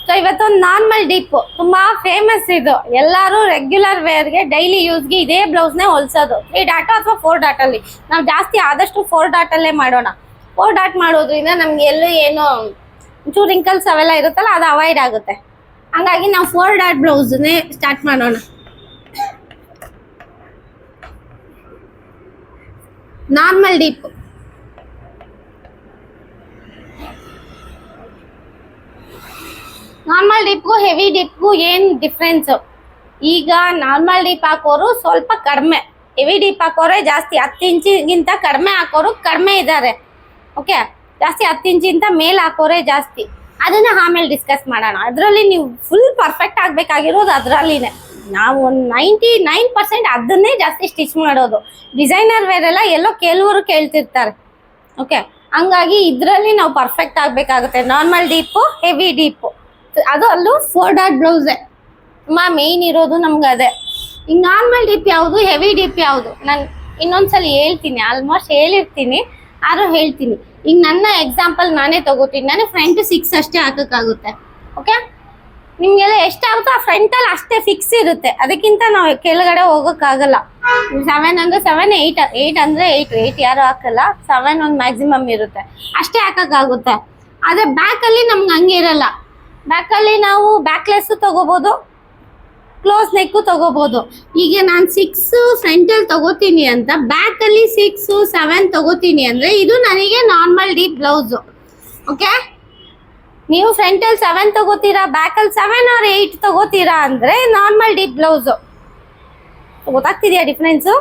So ಇವತ್ತೊಂದು normal deep ತುಂಬಾ famous ಇದು, ಎಲ್ಲರೂ ರೆಗ್ಯುಲರ್ ವೇರ್ಗೆ ಡೈಲಿ ಯೂಸ್ಗೆ ಇದೇ ಬ್ಲೌಸ್ನೇ ಹೊಲ್ಸೋದು 3 ಡಾಟ್ ಅಥವಾ 4 ಡಾಟ್ ಅಲ್ಲಿ. ನಾವು ಜಾಸ್ತಿ ಆದಷ್ಟು 4 ಡಾಟ್ ಅಲ್ಲೇ ಮಾಡೋಣ. 4 ಡಾಟ್ ಮಾಡೋದ್ರಿಂದ ನಮ್ಗೆ ಎಲ್ಲೂ ಏನು ಒಂಚೂರು ರಿಂಕಲ್ಸ್ ಅವೆಲ್ಲ ಇರುತ್ತಲ್ಲ ಅದು ಅವಾಯ್ಡ್ ಆಗುತ್ತೆ. ಹಾಗಾಗಿ ನಾವು 4 ಡಾಟ್ ಬ್ಲೌಸ್ನೇ ಸ್ಟಾರ್ಟ್ ಮಾಡೋಣ. ನಾರ್ಮಲ್ ಡೀಪ್ ನಾರ್ಮಲ್ ಡೀಪ್ಗೂ ಹೆವಿ ಡೀಪ್ಗೂ ಏನು ಡಿಫ್ರೆನ್ಸ್? ಈಗ ನಾರ್ಮಲ್ ಡೀಪ್ ಹಾಕೋರು ಸ್ವಲ್ಪ ಕಡಿಮೆ, ಹೆವಿ ಡೀಪ್ ಹಾಕೋರೆ ಜಾಸ್ತಿ. 10 ಇಂಚಿಗಿಂತ ಕಡಿಮೆ ಹಾಕೋರು ಕಡಿಮೆ ಇದ್ದಾರೆ. ಓಕೆ, ಜಾಸ್ತಿ 10 ಇಂಚಿಂತ ಮೇಲೆ ಹಾಕೋರೆ ಜಾಸ್ತಿ. ಅದನ್ನ ಆಮೇಲೆ ಡಿಸ್ಕಸ್ ಮಾಡೋಣ. ಅದರಲ್ಲಿ ನೀವು ಫುಲ್ ಪರ್ಫೆಕ್ಟ್ ಆಗಬೇಕಾಗಿರೋದು ಅದರಲ್ಲಿನೇ. ನಾವು ಒಂದು 99% ಅದನ್ನೇ ಜಾಸ್ತಿ ಸ್ಟಿಚ್ ಮಾಡೋದು. ಡಿಸೈನರ್ ವೇರ್ ಎಲ್ಲ ಎಲ್ಲೋ ಕೆಲವರು ಕೇಳ್ತಿರ್ತಾರೆ. ಓಕೆ, ಹಂಗಾಗಿ ಇದರಲ್ಲಿ ನಾವು ಪರ್ಫೆಕ್ಟ್ ಆಗಬೇಕಾಗುತ್ತೆ. ನಾರ್ಮಲ್ ಡೀಪು, ಹೆವಿ ಡೀಪು, ಅದು ಅಲ್ಲೂ 4 ಡಾಟ್ ಬ್ಲೌಸೇ ತುಂಬ ಮೇಯ್ನ್ ಇರೋದು ನಮ್ಗೆ ಅದೇ. ಈಗ ನಾರ್ಮಲ್ ಡೀಪ್ ಯಾವುದು, ಹೆವಿ ಡೀಪ್ ಯಾವುದು, ನಾನು ಇನ್ನೊಂದ್ಸಲ ಹೇಳ್ತೀನಿ. ಆಲ್ಮೋಸ್ಟ್ ಹೇಳಿರ್ತೀನಿ, ಆದರೂ ಹೇಳ್ತೀನಿ. ಈಗ ನನ್ನ ಎಕ್ಸಾಂಪಲ್ ನಾನೇ ತಗೋತೀನಿ. ನಾನು ಫ್ರಂಟ್ 6 ಅಷ್ಟೇ ಹಾಕೋಕ್ಕಾಗುತ್ತೆ. ಓಕೆ, ನಿಮಗೆಲ್ಲ ಎಷ್ಟಾಗುತ್ತೋ ಆ ಫ್ರಂಟಲ್ಲಿ ಅಷ್ಟೇ ಫಿಕ್ಸ್ ಇರುತ್ತೆ. ಅದಕ್ಕಿಂತ ನಾವು ಕೆಳಗಡೆ ಹೋಗೋಕ್ಕಾಗಲ್ಲ. 7 ಅಂದರೆ 7, 8 ಅಂದರೆ 8 ಯಾರು ಹಾಕಲ್ಲ. 7 ಒಂದು ಮ್ಯಾಕ್ಸಿಮಮ್ ಇರುತ್ತೆ, ಅಷ್ಟೇ ಹಾಕೋಕ್ಕಾಗುತ್ತೆ. ಆದರೆ ಬ್ಯಾಕಲ್ಲಿ ನಮ್ಗೆ ಹಂಗೆ ಇರಲ್ಲ. ಬ್ಯಾಕಲ್ಲಿ ನಾವು ಬ್ಯಾಕ್ಲೆಸ್ಸು ತಗೋಬೋದು, ಕ್ಲೋಸ್ ನೆಕ್ಕು ತಗೋಬೋದು. ಈಗ ನಾನು 6 ಫ್ರಂಟಲ್ಲಿ ತಗೋತೀನಿ ಅಂತ ಬ್ಯಾಕಲ್ಲಿ 6, 7 ತಗೋತೀನಿ ಅಂದರೆ ಇದು ನನಗೆ ನಾರ್ಮಲ್ ಡೀಪ್ ಬ್ಲೌಸು. ಓಕೆ, ನೀವು ಫ್ರಂಟಲ್ಲಿ 7 ತಗೋತೀರಾ, ಬ್ಯಾಕಲ್ಲಿ 7 or 8 ತಗೋತೀರಾ ಅಂದರೆ ನಾರ್ಮಲ್ ಡೀಪ್ ಬ್ಲೌಸು. ಗೊತ್ತಾಗ್ತಿದೆಯಾ ಡಿಫ್ರೆನ್ಸು?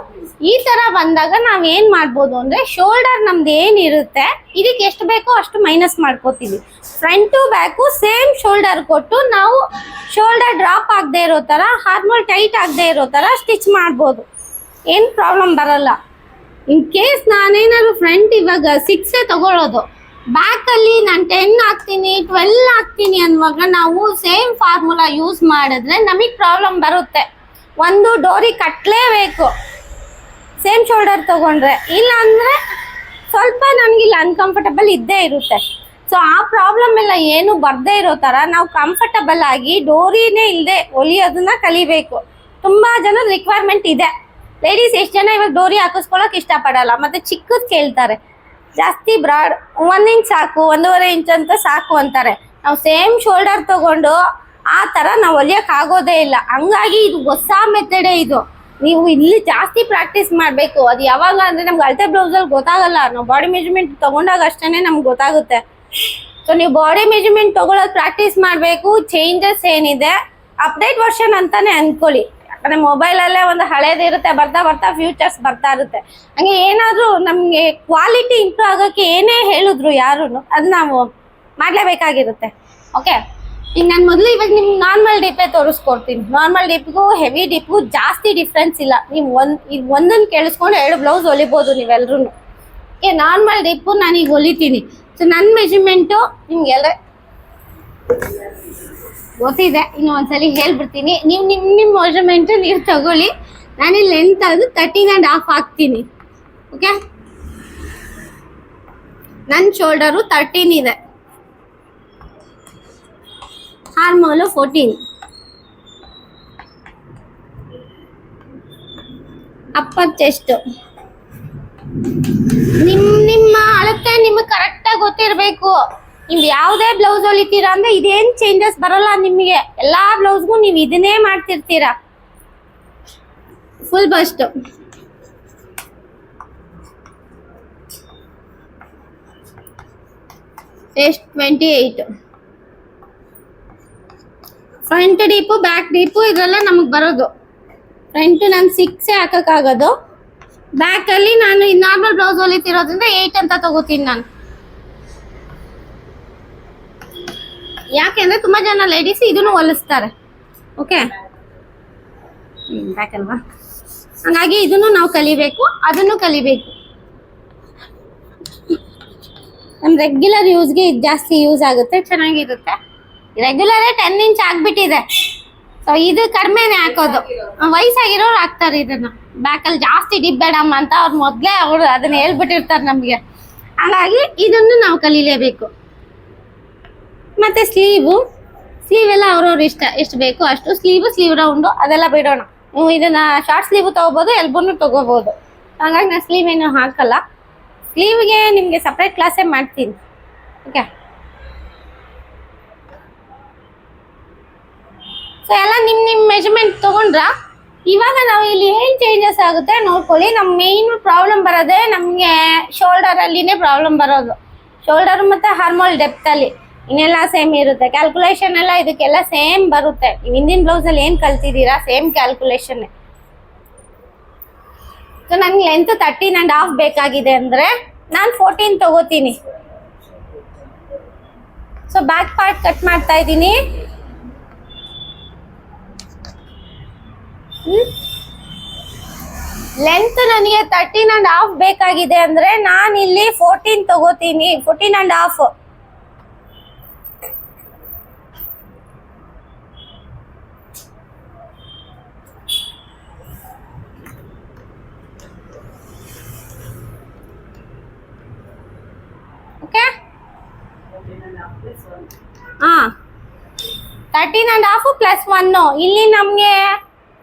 ಈ ಥರ ಬಂದಾಗ ನಾವು ಏನು ಮಾಡ್ಬೋದು ಅಂದರೆ, ಶೋಲ್ಡರ್ ನಮ್ದು ಏನಿರುತ್ತೆ ಇದಕ್ಕೆ ಎಷ್ಟು ಬೇಕೋ ಅಷ್ಟು ಮೈನಸ್ ಮಾಡ್ಕೋತೀವಿ. ಫ್ರಂಟು ಬ್ಯಾಕು ಸೇಮ್ ಶೋಲ್ಡರ್ ಕೊಟ್ಟು ನಾವು ಶೋಲ್ಡರ್ ಡ್ರಾಪ್ ಆಗದೆ ಇರೋ ಥರ, ಹಾರ್ಮೋಲ್ ಟೈಟ್ ಆಗದೆ ಇರೋ ಥರ ಸ್ಟಿಚ್ ಮಾಡ್ಬೋದು. ಏನು ಪ್ರಾಬ್ಲಮ್ ಬರಲ್ಲ. ಇನ್ ಕೇಸ್ ನಾನೇನಾದ್ರು ಫ್ರಂಟ್ ಇವಾಗ 6 ತಗೊಳ್ಳೋದು, ಬ್ಯಾಕಲ್ಲಿ ನಾನು 10 ಹಾಕ್ತೀನಿ, 12 ಹಾಕ್ತೀನಿ ಅನ್ನುವಾಗ ನಾವು ಸೇಮ್ ಫಾರ್ಮುಲಾ ಯೂಸ್ ಮಾಡಿದ್ರೆ ನಮಗೆ ಪ್ರಾಬ್ಲಮ್ ಬರುತ್ತೆ. ಒಂದು ಡೋರಿ ಕಟ್ಟಲೇಬೇಕು ಸೇಮ್ ಶೋಲ್ಡರ್ ತೊಗೊಂಡ್ರೆ, ಇಲ್ಲ ಅಂದರೆ ಸ್ವಲ್ಪ ನನಗಿಲ್ಲಿ ಅನ್ಕಂಫರ್ಟಬಲ್ ಇದ್ದೇ ಇರುತ್ತೆ. ಸೊ ಆ ಪ್ರಾಬ್ಲಮ್ ಎಲ್ಲ ಏನು ಬರದೇ ಇರೋ ಥರ ನಾವು ಕಂಫರ್ಟಬಲ್ ಆಗಿ ಡೋರಿನೇ ಇಲ್ಲದೆ ಹೊಲಿಯೋದನ್ನ ಕಲಿಬೇಕು. ತುಂಬ ಜನದ ರಿಕ್ವೈರ್ಮೆಂಟ್ ಇದೆ. ಲೇಡೀಸ್ ಎಷ್ಟು ಜನ ಇವಾಗ ಡೋರಿ ಹಾಕಿಸ್ಕೊಳ್ಳೋಕೆ ಇಷ್ಟಪಡಲ್ಲ, ಮತ್ತು ಚಿಕ್ಕದು ಕೇಳ್ತಾರೆ. ಜಾಸ್ತಿ ಬ್ರಾಡ್ 1 ಇಂಚ್ ಸಾಕು, 1.5 ಇಂಚ್ ಅಂತ ಸಾಕು ಅಂತಾರೆ. ನಾವು ಸೇಮ್ ಶೋಲ್ಡರ್ ತೊಗೊಂಡು ಆ ಥರ ನಾವು ಹೊಲಿಯೋಕ್ಕಾಗೋದೇ ಇಲ್ಲ. ಹಂಗಾಗಿ ಇದು ಹೊಸ ಮೆಥಡೇ. ಇದು ನೀವು ಇಲ್ಲಿ ಜಾಸ್ತಿ ಪ್ರಾಕ್ಟೀಸ್ ಮಾಡಬೇಕು. ಅದು ಯಾವಾಗ ಅಂದರೆ ನಮ್ಗೆ ಅಳತೆ ಬ್ಲೌಸಲ್ಲಿ ಗೊತ್ತಾಗಲ್ಲ. ನಾವು ಬಾಡಿ ಮೆಜರ್ಮೆಂಟ್ ತೊಗೊಂಡಾಗ ಅಷ್ಟೇ ನಮ್ಗೆ ಗೊತ್ತಾಗುತ್ತೆ. ಸೊ ನೀವು ಬಾಡಿ ಮೆಜರ್ಮೆಂಟ್ ತೊಗೊಳೋದು ಪ್ರಾಕ್ಟೀಸ್ ಮಾಡಬೇಕು. ಚೇಂಜಸ್ ಏನಿದೆ ಅಪ್ಡೇಟ್ ವರ್ಷನ್ ಅಂತಲೇ ಅಂದ್ಕೊಳ್ಳಿ. ಯಾಕಂದರೆ ಮೊಬೈಲಲ್ಲೇ ಒಂದು ಹಳೇದಿರುತ್ತೆ, ಬರ್ತಾ ಬರ್ತಾ ಫ್ಯೂಚರ್ಸ್ ಬರ್ತಾ ಇರುತ್ತೆ. ಹಂಗೆ ಏನಾದರೂ ನಮಗೆ ಕ್ವಾಲಿಟಿ ಇಂಪ್ರೂವ್ ಆಗೋಕ್ಕೆ ಏನೇ ಹೇಳಿದ್ರು ಯಾರೂ ಅದು ನಾವು ಮಾಡಲೇಬೇಕಾಗಿರುತ್ತೆ. ಓಕೆ, ಈಗ ನಾನು ಮೊದಲು ಇವಾಗ ನಿಮ್ಗೆ ನಾರ್ಮಲ್ ಡೀಪೇ ತೋರಿಸ್ಕೊಡ್ತೀನಿ. ನಾರ್ಮಲ್ ಡೀಪ್ಗೂ ಹೆವಿ ಡೀಪ್ಗೂ ಜಾಸ್ತಿ ಡಿಫ್ರೆನ್ಸ್ ಇಲ್ಲ. ನೀವು ಒಂದನ್ನು ಕೇಳಿಸ್ಕೊಂಡು 2 ಬ್ಲೌಸ್ ಹೊಲಿಬೋದು ನೀವೆಲ್ಲರೂ. ಓಕೆ, ನಾರ್ಮಲ್ ಡೀಪು ನಾನೀಗ ಹೊಲಿತೀನಿ. ಸೊ ನನ್ನ ಮೆಜರ್ಮೆಂಟು ನಿಮಗೆಲ್ಲ ಗೊತ್ತಿದೆ, ಇನ್ನು ಒಂದ್ಸಲಿ ಹೇಳ್ಬಿಡ್ತೀನಿ. ನೀವು ನಿಮ್ಮ ಮೆಜರ್ಮೆಂಟು ನೀವು ತಗೊಳ್ಳಿ. ನಾನಿಲ್ಲಿ ಲೆಂತ್ ಅದು 13.5 ಹಾಕ್ತೀನಿ. ಓಕೆ, ನನ್ನ ಶೋಲ್ಡರು 13 ಇದೆ, ಆರ್ಮೋಲು 14, ಅಪ್ಪರ್ ಚೆಸ್ಟ್. ನಿಮ್ಮ ಅಳತೆ ನಿಮಗೆ ಕರೆಕ್ಟಾಗಿ ಗೊತ್ತಿರಬೇಕು. ನೀವು ಯಾವುದೇ ಬ್ಲೌಸ್ ಹೊಲಿತೀರಾ ಅಂದರೆ ಇದೇನು ಚೇಂಜಸ್ ಬರೋಲ್ಲ ನಿಮಗೆ. ಎಲ್ಲ ಬ್ಲೌಸ್ಗೂ ನೀವು ಇದನ್ನೇ ಮಾಡ್ತಿರ್ತೀರಾ. ಫುಲ್ ಬಸ್ಟು, ಎಷ್ಟು 28. ಫ್ರಂಟ್ ಡೀಪು, ಬ್ಯಾಕ್ ಡೀಪು ಇದೆಲ್ಲ ನಮಗೆ ಬರೋದು. ಫ್ರಂಟು ನಾನು 6 ಹಾಕೋಕ್ಕಾಗೋದು. ಬ್ಯಾಕಲ್ಲಿ ನಾನು ನಾರ್ಮಲ್ ಬ್ಲೌಸ್ ಹೊಲಿತಿರೋದ್ರಿಂದ 8 ಅಂತ ತಗೋತೀನಿ ನಾನು. ಯಾಕೆಂದರೆ ತುಂಬ ಜನ ಲೇಡೀಸ್ ಇದನ್ನು ಹೊಲಿಸ್ತಾರೆ. ಓಕೆ, ಬ್ಯಾಕ್ ಅಲ್ವಾ, ಹಾಗಾಗಿ ಇದನ್ನು ನಾವು ಕಲಿಬೇಕು, ಅದನ್ನು ಕಲಿಬೇಕು. ನಮ್ಮ ರೆಗ್ಯುಲರ್ ಯೂಸ್ಗೆ ಇದು ಜಾಸ್ತಿ ಯೂಸ್ ಆಗುತ್ತೆ, ಚೆನ್ನಾಗಿರುತ್ತೆ. ರೆಗ್ಯುಲರೇ 10 ಇಂಚ್ ಆಗಿಬಿಟ್ಟಿದೆ. ಸೊ ಇದು ಕಡಿಮೆನೇ ಹಾಕೋದು. ವಯಸ್ಸಾಗಿರೋರು ಹಾಕ್ತಾರೆ ಇದನ್ನು. ಬ್ಯಾಕಲ್ಲಿ ಜಾಸ್ತಿ ಡಿಪ್ ಬೇಡಮ್ಮ ಅಂತ ಅವ್ರು ಮೊದಲೇ ಅವರು ಅದನ್ನ ಹೇಳ್ಬಿಟ್ಟಿರ್ತಾರೆ ನಮಗೆ. ಹಾಗಾಗಿ ಇದನ್ನು ನಾವು ಕಲೀಲೇಬೇಕು. ಮತ್ತು ಸ್ಲೀವು ಸ್ಲೀವ್ ಎಲ್ಲ ಅವ್ರವ್ರ ಇಷ್ಟ, ಎಷ್ಟು ಬೇಕು ಅಷ್ಟು. ಸ್ಲೀವ್ ರೌಂಡು ಅದೆಲ್ಲ ಬಿಡೋಣ. ನೀವು ಇದನ್ನ ಶಾರ್ಟ್ ಸ್ಲೀವ್ ತಗೋಬೋದು, ಎಲ್ಬೋನು ತಗೋಬೋದು. ಹಾಗಾಗಿ ನಾನು ಸ್ಲೀವ್ ಏನು ಹಾಕಲ್ಲ. ಸ್ಲೀವ್ಗೆ ನಿಮಗೆ ಸಪ್ರೇಟ್ ಕ್ಲಾಸೇ ಮಾಡ್ತೀನಿ. ಓಕೆ, ಸೊ ಎಲ್ಲ ನಿಮ್ಮ ಮೆಜರ್ಮೆಂಟ್ ತೊಗೊಂಡ್ರಾ? ಇವಾಗ ನಾವು ಇಲ್ಲಿ ಏನು ಚೇಂಜಸ್ ಆಗುತ್ತೆ ನೋಡ್ಕೊಳ್ಳಿ. ನಮ್ಮ ಮೇನ್ ಪ್ರಾಬ್ಲಮ್ ಬರೋದೇ ನಮಗೆ ಶೋಲ್ಡರಲ್ಲಿನೇ ಪ್ರಾಬ್ಲಮ್ ಬರೋದು. ಶೋಲ್ಡರ್ ಮತ್ತು ಹಾರ್ಮೋಲ್ ಡೆಪ್ತಲ್ಲಿ ಇನ್ನೆಲ್ಲ ಸೇಮ್ ಇರುತ್ತೆ. ಕ್ಯಾಲ್ಕುಲೇಷನ್ ಎಲ್ಲ ಇದಕ್ಕೆಲ್ಲ ಸೇಮ್ ಬರುತ್ತೆ. ನೀವು ಹಿಂದಿನ ಬ್ಲೌಸಲ್ಲಿ ಏನು ಕಲ್ತಿದ್ದೀರಾ ಸೇಮ್ ಕ್ಯಾಲ್ಕುಲೇಷನ್ನೇ. ಸೊ ನನಗೆ ಲೆಂತ್ 13.5 ಬೇಕಾಗಿದೆ ಅಂದರೆ ನಾನು 14 ತಗೋತೀನಿ. ಸೊ ಬ್ಯಾಕ್ ಪಾರ್ಟ್ ಕಟ್ ಮಾಡ್ತಾ ಇದ್ದೀನಿ. ಲೆಂತ್ ನನಗೆ 13.5 ಬೇಕಾಗಿದೆ ಅಂದರೆ ನಾನು ಇಲ್ಲಿ 14 ತಗೋತೀನಿ. 14.5. Okay, 13.5 plus 1. ಇಲ್ಲಿ ನಮಗೆ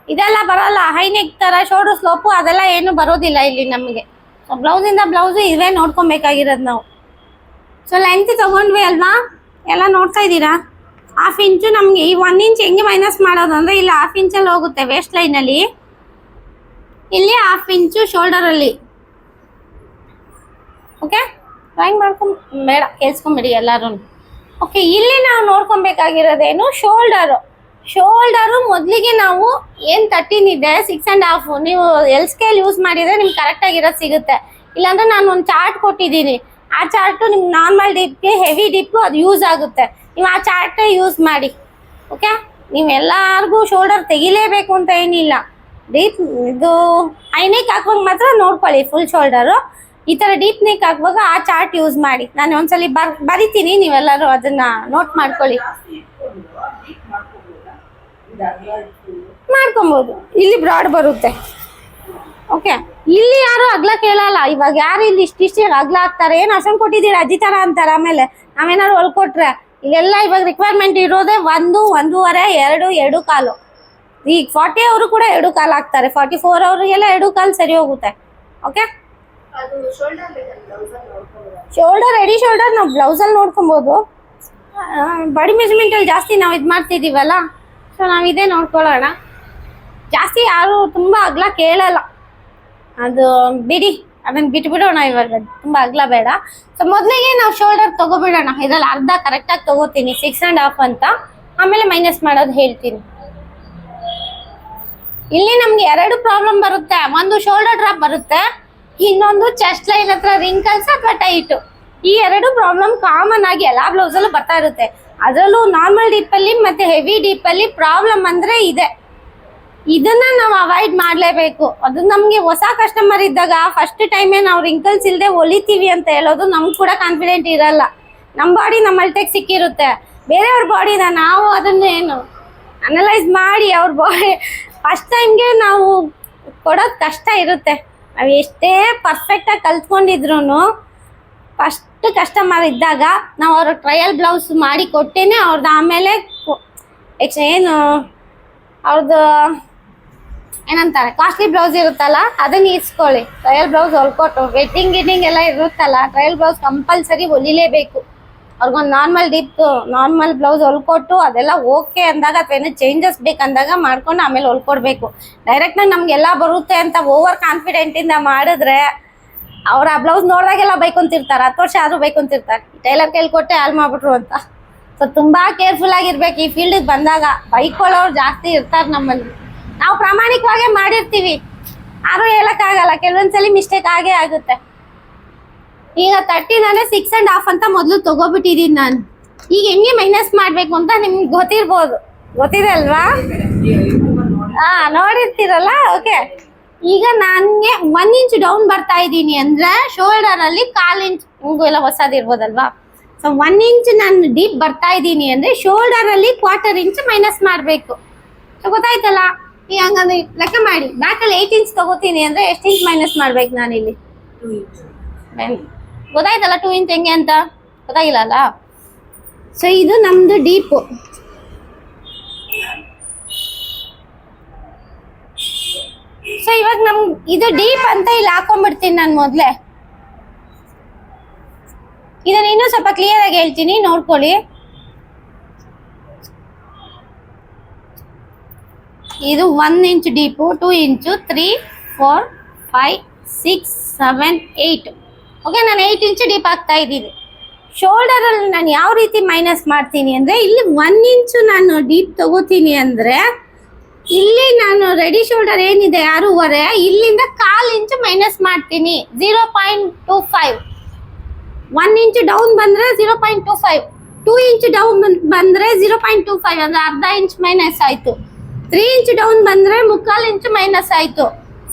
ಇದೆಲ್ಲ ಬರಲ್ಲ. ಹೈನೆಕ್ ಥರ ಶೋಲ್ಡರ್ ಸ್ಲೋಪು ಅದೆಲ್ಲ ಏನು ಬರೋದಿಲ್ಲ ಇಲ್ಲಿ ನಮಗೆ. ಸೊ ಬ್ಲೌಸಿಂದ ಬ್ಲೌಸು ಇವೇ ನೋಡ್ಕೊಬೇಕಾಗಿರೋದು ನಾವು. ಸೊ ಲೆಂತ್ ತೊಗೊಂಡ್ವಿ ಅಲ್ವಾ, ಎಲ್ಲ ನೋಡ್ತಾ ಇದ್ದೀರಾ. 1/2 ಇಂಚು ನಮಗೆ ಈ 1 ಇಂಚ್ ಹೆಂಗೆ ಮೈನಸ್ ಮಾಡೋದು ಅಂದರೆ ಇಲ್ಲಿ 1/2 ಇಂಚಲ್ಲಿ ಹೋಗುತ್ತೆ ವೇಸ್ಟ್ ಲೈನಲ್ಲಿ, ಇಲ್ಲಿ 1/2 ಇಂಚು ಶೋಲ್ಡರಲ್ಲಿ. ಓಕೆ, ಡ್ರಾಯಿಂಗ್ ಮಾಡ್ಕೊಂಡು ಬೇಡ, ಕೇಳಿಸ್ಕೊಂಬಿಡಿ ಎಲ್ಲರೂ. ಓಕೆ, ಇಲ್ಲಿ ನಾವು ನೋಡ್ಕೊಬೇಕಾಗಿರೋದೇನು ಶೋಲ್ಡರು ಮೊದಲಿಗೆ ನಾವು ಏನು 13 ಇದೆ 6.5 ನೀವು ಎಲ್ ಸ್ಕೇಲ್ ಯೂಸ್ ಮಾಡಿದರೆ ನಿಮ್ಗೆ ಕರೆಕ್ಟಾಗಿರೋದು ಸಿಗುತ್ತೆ. ಇಲ್ಲಾಂದರೆ ನಾನು ಒಂದು ಚಾರ್ಟ್ ಕೊಟ್ಟಿದ್ದೀನಿ, ಆ ಚಾರ್ಟು ನಿಮ್ಗೆ ನಾರ್ಮಲ್ ಡೀಪ್ಗೆ ಹೆವಿ ಡೀಪ್ಗೂ ಅದು ಯೂಸ್ ಆಗುತ್ತೆ. ನೀವು ಆ ಚಾರ್ಟೇ ಯೂಸ್ ಮಾಡಿ. ಓಕೆ, ನೀವೆಲ್ಲರಿಗೂ ಶೋಲ್ಡರ್ ತೆಗಿಲೇಬೇಕು ಅಂತ ಏನಿಲ್ಲ. ಡೀಪ್ ಇದು ಐನೆಕ್ ಹಾಕುವಾಗ ಮಾತ್ರ ನೋಡ್ಕೊಳ್ಳಿ ಫುಲ್ ಶೋಲ್ಡರು. ಈ ಥರ ಡೀಪ್ ನೆಕ್ ಹಾಕುವಾಗ ಆ ಚಾರ್ಟ್ ಯೂಸ್ ಮಾಡಿ. ನಾನು ಒಂದ್ಸಲಿ ಬರಿತೀನಿ, ನೀವೆಲ್ಲರೂ ಅದನ್ನು ನೋಟ್ ಮಾಡ್ಕೊಳ್ಳಿ. ಮಾಡ್ಕೊಬೋದು. ಇಲ್ಲಿ ಬ್ರಾಡ್ ಬರುತ್ತೆ. ಓಕೆ, ಇಲ್ಲಿ ಯಾರು ಅಗ್ಲ ಕೇಳಲ್ಲ. ಇವಾಗ ಯಾರು ಇಲ್ಲಿ ಇಷ್ಟಿಷ್ಟೇ ಅಗ್ಲ ಹಾಕ್ತಾರೆ, ಏನು ಅಷ್ಟೊಂದು ಕೊಟ್ಟಿದ್ದೀರಾ ಅಜ್ಜಿ ಥರ ಅಂತಾರೆ. ಆಮೇಲೆ ನಾವೇನಾದ್ರು ಹೊಲ್ಕೊಟ್ರೆ ಇಲ್ಲೆಲ್ಲ ಇವಾಗ ರಿಕ್ವೈರ್ಮೆಂಟ್ ಇರೋದೇ 1, 1.5, 2, 2.25. ಈಗ 40 ಅವರು ಕೂಡ 2.25 ಹಾಕ್ತಾರೆ. 44 ಅವರಿಗೆಲ್ಲ 2.25 ಸರಿ ಹೋಗುತ್ತೆ. ಓಕೆ, ಶೋಲ್ಡರ್ ರೆಡಿ ಶೋಲ್ಡರ್ ನಾವು ಬ್ಲೌಸಲ್ಲಿ ನೋಡ್ಕೊಬೋದು. ಬಾಡಿ ಮೆಜರ್ಮೆಂಟಲ್ಲಿ ಜಾಸ್ತಿ ನಾವು ಇದು ಮಾಡ್ತಿದ್ದೀವಲ್ಲ, ಸೊ ನಾವು ಇದೇ ನೋಡ್ಕೊಳ್ಳೋಣ. ಜಾಸ್ತಿ ಯಾರು ತುಂಬ ಅಗಲ ಕೇಳಲ್ಲ, ಅದು ಬಿಡಿ, ಅದನ್ನು ಬಿಟ್ಬಿಡೋಣ. ಇವಾಗ ತುಂಬ ಅಗಲ ಬೇಡ. ಸೊ ಮೊದಲಿಗೆ ನಾವು ಶೋಲ್ಡರ್ ತೊಗೊಬಿಡೋಣ. ಇದರಲ್ಲಿ ಅರ್ಧ ಕರೆಕ್ಟಾಗಿ ತೊಗೋತೀನಿ 6.5 ಅಂತ, ಆಮೇಲೆ ಮೈನಸ್ ಮಾಡೋದು ಹೇಳ್ತೀನಿ. ಇಲ್ಲಿ ನಮಗೆ 2 ಪ್ರಾಬ್ಲಮ್ ಬರುತ್ತೆ. ಒಂದು ಶೋಲ್ಡರ್ ಡ್ರಾಪ್ ಬರುತ್ತೆ, ಇನ್ನೊಂದು ಚೆಸ್ಟ್ ಲೈನ್ ಹತ್ರ ರಿಂಕಲ್ಸ್ ಅಥವಾ ಟೈಟು. ಈ 2 ಪ್ರಾಬ್ಲಮ್ ಕಾಮನ್ ಆಗಿ ಎಲ್ಲ ಬ್ಲೌಸಲ್ಲೂ ಬರ್ತಾ ಇರುತ್ತೆ. ಅದರಲ್ಲೂ ನಾರ್ಮಲ್ ಡೀಪಲ್ಲಿ ಮತ್ತು ಹೆವಿ ಡೀಪಲ್ಲಿ ಪ್ರಾಬ್ಲಮ್ ಅಂದರೆ ಇದೆ. ಇದನ್ನು ನಾವು ಅವಾಯ್ಡ್ ಮಾಡಲೇಬೇಕು. ಅದು ನಮಗೆ ಹೊಸ ಕಸ್ಟಮರ್ ಇದ್ದಾಗ ಫಸ್ಟ್ ಟೈಮೇ ನಾವು ರಿಂಕಲ್ಸ್ ಇಲ್ಲದೆ ಹೊಲಿತೀವಿ ಅಂತ ಹೇಳೋದು ನಮ್ಗೆ ಕೂಡ ಕಾನ್ಫಿಡೆಂಟ್ ಇರಲ್ಲ. ನಮ್ಮ ಬಾಡಿ ನಮ್ಮ ಅಳ್ತೆಗೆ ಸಿಕ್ಕಿರುತ್ತೆ. ಬೇರೆಯವ್ರ ಬಾಡಿನ ನಾವು ಅದನ್ನು ಏನು ಅನಲೈಸ್ ಮಾಡಿ ಅವ್ರ ಬಾಡಿ ಫಸ್ಟ್ ಟೈಮ್ಗೆ ನಾವು ಕೊಡೋದು ಕಷ್ಟ ಇರುತ್ತೆ. ನಾವು ಎಷ್ಟೇ ಪರ್ಫೆಕ್ಟಾಗಿ ಕಲ್ತ್ಕೊಂಡಿದ್ರು ಫಸ್ಟ್ ಕಸ್ಟಮರ್ ಇದ್ದಾಗ ನಾವು ಅವ್ರ ಟ್ರಯಲ್ ಬ್ಲೌಸ್ ಮಾಡಿ ಕೊಟ್ಟೇನೆ ಅವ್ರದ್ದು ಆಮೇಲೆ ಏನು ಅವ್ರದ್ದು ಏನಂತಾರೆ ಕಾಸ್ಟ್ಲಿ ಬ್ಲೌಸ್ ಇರುತ್ತಲ್ಲ ಅದನ್ನು ಇಸ್ಕೊಳ್ಳಿ. ಟ್ರಯಲ್ ಬ್ಲೌಸ್ ಹೊಲ್ಕೊಟ್ಟು ವೆಡ್ಡಿಂಗ್ ಎಲ್ಲ ಇರುತ್ತಲ್ಲ, ಟ್ರಯಲ್ ಬ್ಲೌಸ್ ಕಂಪಲ್ಸರಿ ಹೊಲಿಲೇಬೇಕು. ಅವ್ರಿಗೊಂದು ನಾರ್ಮಲ್ ಬ್ಲೌಸ್ ಹೊಲ್ಕೊಟ್ಟು ಅದೆಲ್ಲ ಓಕೆ ಅಂದಾಗ ಅಥವಾ ಏನೋ ಚೇಂಜಸ್ ಬೇಕಂದಾಗ ಮಾಡ್ಕೊಂಡು ಆಮೇಲೆ ಹೊಲ್ಕೊಡ್ಬೇಕು. ಡೈರೆಕ್ಟಾಗಿ ನಮಗೆಲ್ಲ ಬರುತ್ತೆ ಅಂತ ಓವರ್ ಕಾನ್ಫಿಡೆಂಟಿಂದ ಮಾಡಿದ್ರೆ ಅವ್ರು ಆ ಬ್ಲೌಸ್ ನೋಡಿದಾಗೆಲ್ಲ ಬೈಕೊಂತಿರ್ತಾರೆ. 10 ವರ್ಷ ಆದರೂ ಬೈಕೊಂತಿರ್ತಾರೆ, ಟೈಲರ್ ಕೈಲಿ ಕೊಟ್ಟೆ ಹಾಳು ಮಾಡ್ಬಿಟ್ರು ಅಂತ. ಸೊ ತುಂಬ ಕೇರ್ಫುಲ್ ಆಗಿರ್ಬೇಕು ಈ ಫೀಲ್ಡಿಗೆ ಬಂದಾಗ. ಬೈಕೊಳ್ಳೋರು ಜಾಸ್ತಿ ಇರ್ತಾರೆ ನಮ್ಮಲ್ಲಿ. ನಾವು ಪ್ರಾಮಾಣಿಕವಾಗೇ ಮಾಡಿರ್ತೀವಿ, ಯಾರೂ ಹೇಳೋಕ್ಕಾಗಲ್ಲ. ಕೆಲವೊಂದ್ಸಲಿ ಮಿಸ್ಟೇಕ್ ಆಗೇ ಆಗುತ್ತೆ. ಈಗ 13 ಅಂದರೆ 6.5 ಅಂತ ಮೊದಲು ತೊಗೊಬಿಟ್ಟಿದ್ದೀನಿ ನಾನು. ಈಗ ಹೆಂಗೆ ಮೈನಸ್ ಮಾಡಬೇಕು ಅಂತ ನಿಮ್ಗೆ ಗೊತ್ತಿರ್ಬೋದು, ಗೊತ್ತಿದೆ ಅಲ್ವಾ? ನೋಡಿರ್ತೀರಲ್ಲ. ಓಕೆ, ಈಗ ನನಗೆ 1 ಇಂಚ್ ಡೌನ್ ಬರ್ತಾ ಇದ್ದೀನಿ ಅಂದರೆ ಶೋಲ್ಡರಲ್ಲಿ 1/4 ಇಂಚ್ ಹಿಂಗು ಎಲ್ಲ ಹೊಸದಿರ್ಬೋದಲ್ವಾ. ಸೊ 1 ಇಂಚ್ ನಾನು ಡೀಪ್ ಬರ್ತಾ ಇದ್ದೀನಿ ಅಂದರೆ ಶೋಲ್ಡರಲ್ಲಿ 1/4 ಇಂಚ್ ಮೈನಸ್ ಮಾಡಬೇಕು. ಸೊ ಗೊತ್ತಾಯ್ತಲ್ಲ? ಈ ಹಂಗಂದ್ರೆ ಲೆಕ್ಕ ಮಾಡಿ. ಬ್ಯಾಕಲ್ಲಿ 8 ಇಂಚ್ ತೊಗೋತೀನಿ ಅಂದರೆ ಎಷ್ಟು ಇಂಚ್ ಮೈನಸ್ ಮಾಡ್ಬೇಕು ನಾನಿಲ್ಲಿ? 2 ಇಂಚ್. ಗೊತ್ತಾಯ್ತಲ್ಲ 2 ಇಂಚ್ ಹೆಂಗೆ ಅಂತ? ಗೊತ್ತಾಗಿಲ್ಲ ಅಲ್ಲ? ಸೊ ಇದು ನಮ್ಮದು ಡೀಪು. ಇವಾಗ ಇದು ಡೀಪ್ ಅಂತ ಇಲ್ಲಿ ಹಾಕೊಂಡ್ಬಿಡ್ತೀನಿ ನಾನು ಮೊದ್ಲೇ. ಇದನ್ನ ಇನ್ನೂ ಸ್ವಲ್ಪ ಕ್ಲಿಯರ್ ಆಗಿ ಹೇಳ್ತೀನಿ, ನೋಡ್ಕೊಳ್ಳಿ. ಇದು 1 ಇಂಚ್ ಡೀಪು, 2 ಇಂಚು, 3, 4, 5, 6, 7, 8. ಓಕೆ, ನಾನು 8 ಇಂಚ್ ಡೀಪ್ ಹಾಕ್ತಾ ಇದ್ದೀನಿ. ಶೋಲ್ಡರ್ ಅಲ್ಲಿ ನಾನು ಯಾವ ರೀತಿ ಮೈನಸ್ ಮಾಡ್ತೀನಿ ಅಂದ್ರೆ, ಇಲ್ಲಿ 1 ಇಂಚು ನಾನು ಡೀಪ್ ತಗೋತೀನಿ ಅಂದ್ರೆ, ಇಲ್ಲಿ ನಾನು ರೆಡಿ ಶೋಲ್ಡರ್ ಏನಿದೆ 6.5, ಇಲ್ಲಿಂದ 1/4 ಇಂಚು ಮೈನಸ್ ಮಾಡ್ತೀನಿ. 0.25. 1 ಇಂಚ್ ಡೌನ್ ಬಂದ್ರೆ 0.25, 2 ಇಂಚ್ ಡೌನ್ ಬಂದ್ರೆ 0.25 ಅಂದ್ರೆ ಅರ್ಧ ಇಂಚ್ ಮೈನಸ್ ಆಯ್ತು. 3 ಇಂಚ್ ಡೌನ್ ಬಂದ್ರೆ 3/4 ಇಂಚ್ ಮೈನಸ್ ಆಯ್ತು.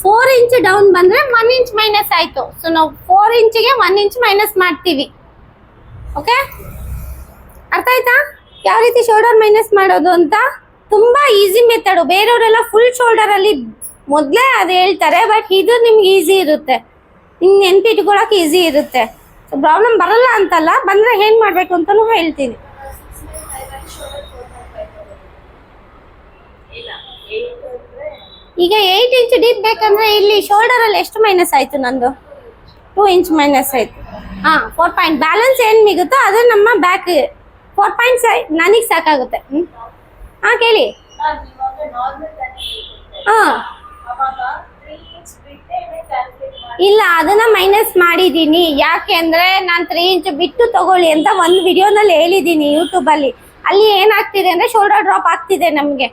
4 ಇಂಚ್ ಡೌನ್ ಬಂದ್ರೆ 1 ಇಂಚ್ ಮೈನಸ್ ಆಯ್ತು. ಸೊ ನಾವು 4 ಇಂಚಿಗೆ 1 ಇಂಚ್ ಮೈನಸ್ ಮಾಡ್ತೀವಿ. ಓಕೆ, ಅರ್ಥ ಆಯ್ತಾ ಯಾವ ರೀತಿ ಶೋಲ್ಡರ್ ಮೈನಸ್ ಮಾಡೋದು ಅಂತ? ತುಂಬಾ ಈಸಿ ಮೆಥಡ್. ಬೇರೆಯವರೆಲ್ಲ ಫುಲ್ ಶೋಲ್ಡರ್ ಅಲ್ಲಿ ಮೊದಲೇ ಅದು ಹೇಳ್ತಾರೆ, ಬಟ್ ಇದು ನಿಮ್ಗೆ ಈಸಿ ಇರುತ್ತೆ, ನಿಮ್ಗೆ ನೆನ್ಪಿಟ್ಕೊಳಕ್ ಈಸಿ ಇರುತ್ತೆ. ಸೊ ಪ್ರಾಬ್ಲಮ್ ಬರಲ್ಲ ಅಂತಲ್ಲ, ಬಂದ್ರೆ ಏನ್ ಮಾಡ್ಬೇಕು ಅಂತಾನು ಹೇಳ್ತೀನಿ. ಈಗ 8 ಇಂಚ್ ಡೀಪ್ ಬೇಕಂದ್ರೆ ಇಲ್ಲಿ ಶೋಲ್ಡರ್ ಅಲ್ಲಿ ಎಷ್ಟು ಮೈನಸ್ ಆಯ್ತು? ನಂದು 2 ಇಂಚ್ ಮೈನಸ್ ಆಯ್ತು. 4 ಪಾಯಿಂಟ್ ಬ್ಯಾಲೆನ್ಸ್ ಏನ್ ಮಿಗುತ್ತೋ ಅದು ನಮ್ಮ ಬ್ಯಾಕ್ 4 ಪಾಯಿಂಟ್ ನನಗೆ ಸಾಕಾಗುತ್ತೆ. ಕೇಳಿ. ಇಲ್ಲ, ಅದನ್ನ ಮೈನಸ್ ಮಾಡಿದೀನಿ. ಯಾಕೆ ಅಂದ್ರೆ ನಾನು 3 ಇಂಚ್ ಬಿಟ್ಟು ತಗೊಳ್ಳಿ ಅಂತ ಒಂದು ವಿಡಿಯೋನಲ್ಲಿ ಹೇಳಿದೀನಿ ಯೂಟ್ಯೂಬ್ ಅಲ್ಲಿ. ಅಲ್ಲಿ ಏನಾಗ್ತಿದೆ ಅಂದ್ರೆ ಶೋಲ್ಡರ್ ಡ್ರಾಪ್ ಆಗ್ತಿದೆ ನಮ್ಗೆ.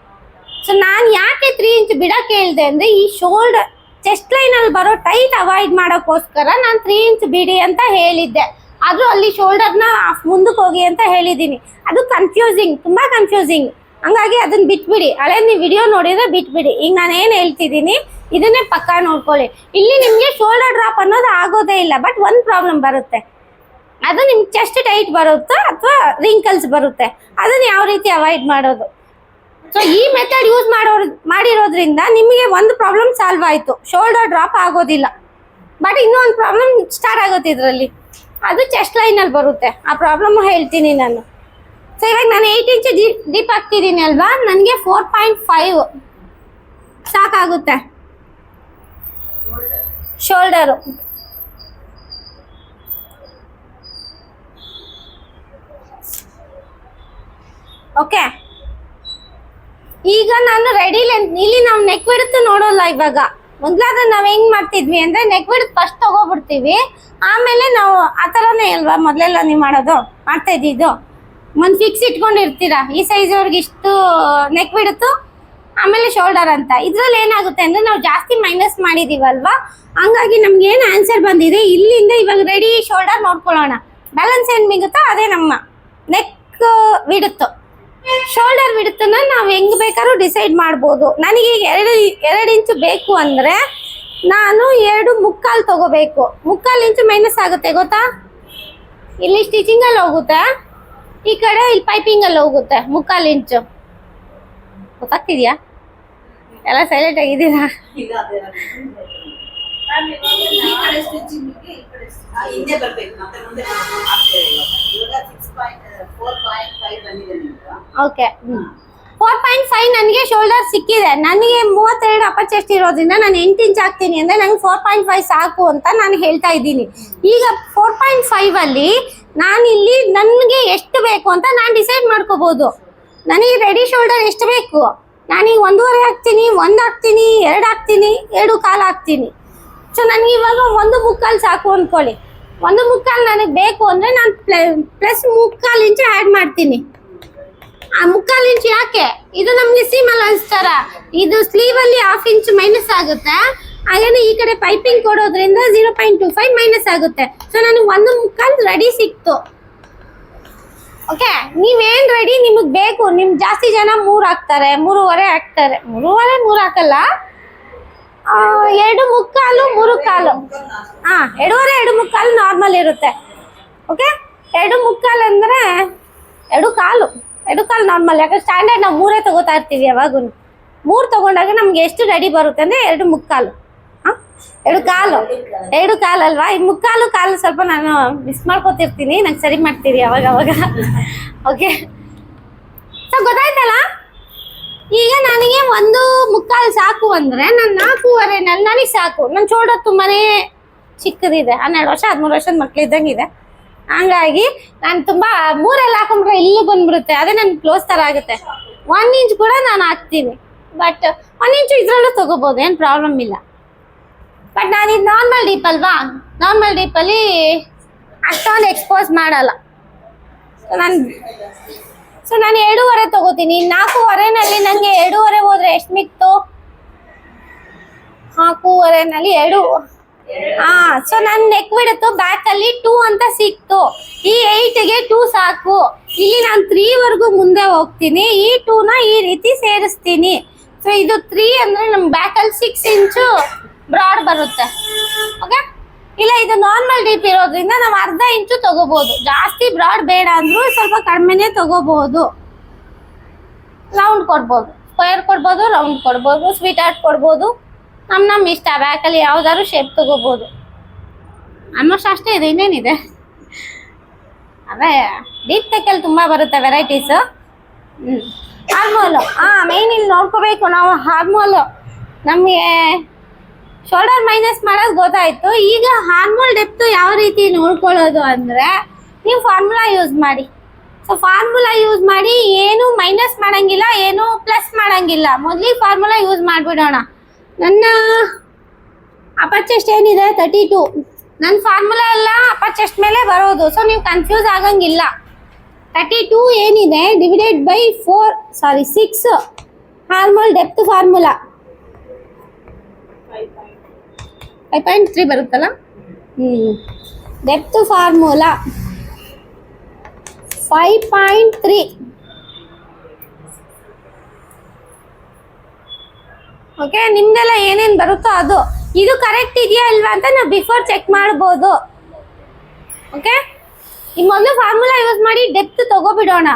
ಸೊ ನಾನು ಯಾಕೆ 3 ಇಂಚ್ ಬಿಡಕ್ಕೆ ಹೇಳಿದೆ ಅಂದ್ರೆ, ಈ ಶೋಲ್ಡರ್ ಚೆಸ್ಟ್ ಲೈನ್ ಅಲ್ಲಿ ಬರೋ ಟೈಟ್ ಅವಾಯ್ಡ್ ಮಾಡೋಕ್ಕೋಸ್ಕರ ನಾನು 3 ಇಂಚ್ ಬಿಡಿ ಅಂತ ಹೇಳಿದ್ದೆ. ಆದ್ರೂ ಅಲ್ಲಿ ಶೋಲ್ಡರ್ನ ಮುಂದಕ್ಕೆ ಹೋಗಿ ಅಂತ ಹೇಳಿದ್ದೀನಿ. ಅದು ಕನ್ಫ್ಯೂಸಿಂಗ್, ತುಂಬಾ ಕನ್ಫ್ಯೂಸಿಂಗ್. ಹಂಗಾಗಿ ಅದನ್ನ ಬಿಟ್ಬಿಡಿ. ಹಳೆ ನೀವು ವಿಡಿಯೋ ನೋಡಿದ್ರೆ ಬಿಟ್ಬಿಡಿ. ಈಗ ನಾನು ಏನು ಹೇಳ್ತಿದ್ದೀನಿ ಇದನ್ನೇ ಪಕ್ಕ ನೋಡ್ಕೊಳ್ಳಿ. ಇಲ್ಲಿ ನಿಮಗೆ ಶೋಲ್ಡರ್ ಡ್ರಾಪ್ ಅನ್ನೋದು ಆಗೋದೇ ಇಲ್ಲ. ಬಟ್ ಒಂದು ಪ್ರಾಬ್ಲಮ್ ಬರುತ್ತೆ, ಅದು ನಿಮ್ಗೆ ಚೆಸ್ಟ್ ಟೈಟ್ ಬರುತ್ತಾ ಅಥವಾ ರಿಂಕಲ್ಸ್ ಬರುತ್ತೆ. ಅದನ್ನ ಯಾವ ರೀತಿ ಅವಾಯ್ಡ್ ಮಾಡೋದು? ಸೊ ಈ ಮೆಥಡ್ ಯೂಸ್ ಮಾಡಿರೋದ್ರಿಂದ ನಿಮಗೆ ಒಂದು ಪ್ರಾಬ್ಲಮ್ ಸಾಲ್ವ್ ಆಯಿತು, ಶೋಲ್ಡರ್ ಡ್ರಾಪ್ ಆಗೋದಿಲ್ಲ. ಬಟ್ ಇನ್ನೊಂದು ಪ್ರಾಬ್ಲಮ್ ಸ್ಟಾರ್ಟ್ ಆಗುತ್ತೆ ಇದರಲ್ಲಿ, ಅದು ಚೆಸ್ಟ್ ಲೈನಲ್ಲಿ ಬರುತ್ತೆ. ಆ ಪ್ರಾಬ್ಲಮ್ ಹೇಳ್ತೀನಿ ನಾನು. ಸೊ ಇವಾಗ ನಾನು 8 ಇಂಚ್ ಡೀಪ್ ಹಾಕ್ತಿದ್ದೀನಿ ಅಲ್ವಾ, ನನಗೆ 4.5 ಸಾಕಾಗುತ್ತೆ ಶೋಲ್ಡರು. ಓಕೆ, ಈಗ ನಾನು ರೆಡಿ ಲೆಂತ್, ಇಲ್ಲಿ ನಾವು ನೆಕ್ ವಿಡ್ತ್ ನೋಡೋಲ್ಲ. ಇವಾಗ ಮೊದ್ಲಾದ್ರೆ ನಾವು ಹೆಂಗ್ ಮಾಡ್ತಿದ್ವಿ ಅಂದ್ರೆ, ನೆಕ್ ವಿಡ್ತ್ ಫಸ್ಟ್ ತಗೋಬಿಡ್ತೀವಿ, ಆಮೇಲೆ ನಾವು ಆ ಥರನೇ ಅಲ್ವಾ ಮೊದಲೆಲ್ಲ ನೀವು ಮಾಡ್ತಾ ಇದ್ದಿದ್ದು. ಒಂದು ಫಿಕ್ಸ್ ಇಟ್ಕೊಂಡಿರ್ತೀರಾ, ಈ ಸೈಜ್ ಅವ್ರಿಗೆ ಇಷ್ಟು ನೆಕ್ ವಿಡ್ತು, ಆಮೇಲೆ ಶೋಲ್ಡರ್ ಅಂತ. ಇದ್ರಲ್ಲಿ ಏನಾಗುತ್ತೆ ಅಂದ್ರೆ, ನಾವು ಜಾಸ್ತಿ ಮೈನಸ್ ಮಾಡಿದೀವಲ್ವಾ, ಹಂಗಾಗಿ ನಮ್ಗೆ ಏನು ಆನ್ಸರ್ ಬಂದಿದೆ ಇಲ್ಲಿಂದ ಇವಾಗ ರೆಡಿ ಶೋಲ್ಡರ್ ನೋಡ್ಕೊಳ್ಳೋಣ. ಬ್ಯಾಲೆನ್ಸ್ ಏನು ಮಿಗುತ್ತೋ ಅದೇ ನಮ್ಮ ನೆಕ್ ವಿಡ್ತು. ಶೋಲ್ಡರ್ ವಿಡ್ತನ್ನ ನಾವು ಹೆಂಗ್ ಬೇಕಾದ್ರೂ ಡಿಸೈಡ್ ಮಾಡ್ಬೋದು. ನನಗೆ ಈಗ 2 ಇಂಚು ಬೇಕು ಅಂದ್ರೆ ನಾನು 2.25 ತಗೋಬೇಕು. 3/4 ಇಂಚು ಮೈನಸ್ ಆಗುತ್ತೆ ಗೊತ್ತಾ? ಇಲ್ಲಿ ಸ್ಟಿಚಿಂಗ್ ಅಲ್ಲಿ ಹೋಗುತ್ತೆ, ಈ ಕಡೆ ಇಲ್ಲಿ ಪೈಪಿಂಗ್ ಅಲ್ಲಿ ಹೋಗುತ್ತೆ. 3/4 ಇಂಚು ಗೊತ್ತಾಗ್ತಿದ್ಯಾ? ಎಲ್ಲ ಸೈಲೆಂಟ್ ಆಗಿದ್ದೀರಾ? ಓಕೆ, 4.5 ನನಗೆ ಶೋಲ್ಡರ್ ಸಿಕ್ಕಿದೆ. ನನಗೆ 32 ಅಪ್ಪರ್ ಚೆಸ್ಟ್ ಇರೋದ್ರಿಂದ ನಾನು 8 ಇಂಚ್ ಹಾಕ್ತೀನಿ ಅಂದ್ರೆ ನಂಗೆ 4.5 ಸಾಕು ಅಂತ ನಾನು ಹೇಳ್ತಾ ಇದ್ದೀನಿ. ಈಗ 4.5 ಅಲ್ಲಿ ನಾನಿಲ್ಲಿ ನನಗೆ ಎಷ್ಟು ಬೇಕು ಅಂತ ನಾನು ಡಿಸೈಡ್ ಮಾಡ್ಕೋಬಹುದು. ನನಗೆ ರೆಡಿ ಶೋಲ್ಡರ್ ಎಷ್ಟು ಬೇಕು? ನಾನೀಗ 1.5 ಹಾಕ್ತೀನಿ, 1 ಹಾಕ್ತೀನಿ, 2 ಹಾಕ್ತೀನಿ, 2.25 ಹಾಕ್ತೀನಿ. ಸೊ ನನಗೆ ಇವಾಗ 1.25 ಸಾಕು ಅಂದ್ಕೊಳ್ಳಿ. 1.25 ನನಗೆ ಬೇಕು ಅಂದರೆ ನಾನು ಪ್ಲಸ್ 3/4 ಇಂಚು ಆ್ಯಡ್ ಮಾಡ್ತೀನಿ. ಆ 3/4 ಇಂಚು ಯಾಕೆ? ಇದು ನಮಗೆ ಸೀಮ್ ಅಲೌನ್ಸ್ ಥರ, ಇದು ಸ್ಲೀವಲ್ಲಿ 1/2 ಇಂಚು ಮೈನಸ್ ಆಗುತ್ತೆ. ಹಾಗೇನೆ ಈ ಕಡೆ ಪೈಪಿಂಗ್ ಕೊಡೋದ್ರಿಂದ 0.25 ಮೈನಸ್ ಆಗುತ್ತೆ. ಸೊ ನನಗೆ 1.25 ರೆಡಿ ಸಿಕ್ತು. ಓಕೆ, ನೀವೇನು ರೆಡಿ ನಿಮಗೆ ಬೇಕು? ನಿಮ್ಗೆ ಜಾಸ್ತಿ ಜನ 3 ಹಾಕ್ತಾರೆ, 3.25 ಹಾಕ್ತಾರೆ. 3.25 ಹಾಕಲ್ಲ, 2.25 3.25. 2.25 2.25 ನಾರ್ಮಲ್ ಇರುತ್ತೆ. ಓಕೆ, 2.25 ಅಂದರೆ 2.25 ನಾರ್ಮಲ್. ಯಾಕಂದ್ರೆ ಸ್ಟ್ಯಾಂಡರ್ಡ್ ನಾವು 3 ತಗೋತಾ ಇರ್ತೀವಿ ಯಾವಾಗೂ. 3 ತಗೊಂಡಾಗ ನಮ್ಗೆ ಎಷ್ಟು ರೆಡಿ ಬರುತ್ತೆ ಅಂದರೆ 2.25. 2.25 ಅಲ್ವಾ? ಈ 3.25 ಸ್ವಲ್ಪ ನಾನು ಮಿಸ್ ಮಾಡ್ಕೊತಿರ್ತೀನಿ, ನಂಗೆ ಸರಿ ಮಾಡ್ತೀರಿ ಅವಾಗ. ಓಕೆ, ಸೊ ಗೊತ್ತಾಯ್ತಲ್ಲ? ಈಗ ನನಗೆ 1.25 ಸಾಕು ಅಂದ್ರೆ ನಾನು 4.5 ನನಗೆ ಸಾಕು. ನನ್ನ ಶೋಲ್ಡರ್ ತುಂಬಾನೇ ಚಿಕ್ಕದಿದೆ, 12 ವರ್ಷ 13 ವರ್ಷದ ಮಕ್ಳಿದ್ದಂಗಿದೆ. ಹಂಗಾಗಿ ನಾನು ತುಂಬಾ 3 ಹಾಕೊಂಡ್ರೆ ಇಲ್ಲಿ ಬಂದ್ಬಿಡುತ್ತೆ, ಅದೇ ನನ್ ಕ್ಲೋಸ್ ತರ ಆಗುತ್ತೆ. 1 ಇಂಚ್ ಕೂಡ ನಾನು ಹಾಕ್ತೀನಿ, ಬಟ್ 1 ಇಂಚು ಇದ್ರಲ್ಲೂ ತಗೋಬಹುದು, ಏನ್ ಪ್ರಾಬ್ಲಮ್ ಇಲ್ಲ. ಬಟ್ ನಾನು ಇದು ನಾರ್ಮಲ್ ಡೀಪ್ ಅಲ್ವಾ, ನಾರ್ಮಲ್ ಡೀಪಲ್ಲಿ ಅಷ್ಟೊಂದು ಎಕ್ಸ್ಪೋಸ್ ಮಾಡಲ್ಲ. ಸೊ ನಾನು 2.5 ತಗೋತೀನಿ. 4.5ನಲ್ಲಿ ನನಗೆ 2.5 ಹೋದ್ರೆ ಎಷ್ಟು ಮಿಕ್ತು? 4.5ನಲ್ಲಿ 2. ಸೊ ನನ್ನ ನೆಕ್ ಬಿಡುತ್ತು ಬ್ಯಾಕ್ ಅಲ್ಲಿ 2 ಅಂತ ಸಿಕ್ತು. ಈ 8ಗೆ 2 ಸಾಕು. ಇಲ್ಲಿ ನಾನು 3 ವರೆಗೂ ಮುಂದೆ ಹೋಗ್ತೀನಿ, ಈ 2ನ ಈ ರೀತಿ ಸೇರಿಸ್ತೀನಿ. ಸೊ ಇದು 3 ಅಂದ್ರೆ ನಮ್ ಬ್ಯಾಕ್ ಅಲ್ಲಿ 6 ಇಂಚು ಬ್ರಾಡ್ ಬರುತ್ತೆ. ಓಕೆ, ಇಲ್ಲ ಇದು ನಾರ್ಮಲ್ ಡೀಪ್ ಇರೋದ್ರಿಂದ ನಾವು 1/2 ಇಂಚು ತಗೋಬಹುದು. ಜಾಸ್ತಿ ಬ್ರಾಡ್ ಬೇಡ ಅಂದ್ರೂ ಸ್ವಲ್ಪ ಕಡಿಮೆನೆ ತಗೋಬಹುದು. ರೌಂಡ್ ಕೊಡ್ಬೋದು, ಸ್ಕ್ವೇರ್ ಕೊಡ್ಬೋದು, ರೌಂಡ್ ಕೊಡ್ಬೋದು, ಸ್ವೀಟ್ ಹಾರ್ಟ್ ಕೊಡ್ಬೋದು, ನಮ್ಮ ಇಷ್ಟ. ಬ್ಯಾಕಲ್ಲಿ ಯಾವ್ದಾದ್ರು ಶೇಪ್ ತಗೋಬಹುದು. ಆಲ್ಮೋಸ್ಟ್ ಅಷ್ಟೇ ಇದೆ, ಇನ್ನೇನಿದೆ. ಅದೇ ಡೀಪ್ ತೆಕ್ಕಲ್ಲಿ ತುಂಬಾ ಬರುತ್ತೆ ವೆರೈಟೀಸ್. ಹಾರ್ಮೋಲು ಮೇನ್ ಇಲ್ಲಿ ನೋಡ್ಕೋಬೇಕು ನಾವು. ಹಾರ್ಮೋಲು ನಮಗೆ ಶೋಲ್ಡರ್ ಮೈನಸ್ ಮಾಡೋದು ಗೊತ್ತಾಯ್ತು. ಈಗ ಹಾರ್ಮೋಲ್ ಡೆಪ್ತ್ ಯಾವ ರೀತಿ ನೋಡ್ಕೊಳ್ಳೋದು ಅಂದ್ರೆ ನೀವು ಫಾರ್ಮುಲಾ ಯೂಸ್ ಮಾಡಿ. ಸೊ ಫಾರ್ಮುಲಾ ಯೂಸ್ ಮಾಡಿ, ಏನು ಮೈನಸ್ ಮಾಡಂಗಿಲ್ಲ, ಏನು ಪ್ಲಸ್ ಮಾಡಂಗಿಲ್ಲ. ಮೊದಲಿಗೆ ಫಾರ್ಮುಲಾ ಯೂಸ್ ಮಾಡಿಬಿಡೋಣ. ನನ್ನ ಅಪ್ಪರ್ ಚೆಸ್ಟ್ ಏನಿದೆ 32, ನನ್ನ ಫಾರ್ಮುಲಾ ಎಲ್ಲ ಅಪ್ಪರ್ ಚೆಸ್ಟ್ ಮೇಲೆ ಬರೋದು. ಸೊ ನೀವು ಕನ್ಫ್ಯೂಸ್ ಆಗಂಗಿಲ್ಲ. 32 ಏನಿದೆ ಡಿವೈಡೆಡ್ ಬೈ 6 ಹಾರ್ಮೋಲ್ ಡೆಪ್ತ್ ಫಾರ್ಮುಲಾ 5.3 ಬರುತ್ತಲ್ಲ. Depth formula 5.3. ಓಕೆ, ನಿಮ್ದೆಲ್ಲ ಏನೇನು ಬರುತ್ತೋ ಅದು. ಇದು ಕರೆಕ್ಟ್ ಇದೆಯಾ ಇಲ್ವಾ ಅಂತ ನಾವು ಬಿಫೋರ್ ಚೆಕ್ ಮಾಡ್ಬೋದು. ಓಕೆ, ಈ ಮೊದಲು ಫಾರ್ಮುಲಾ ಯೂಸ್ ಮಾಡಿ ಡೆಪ್ತ್ ತಗೋಬಿಡೋಣ.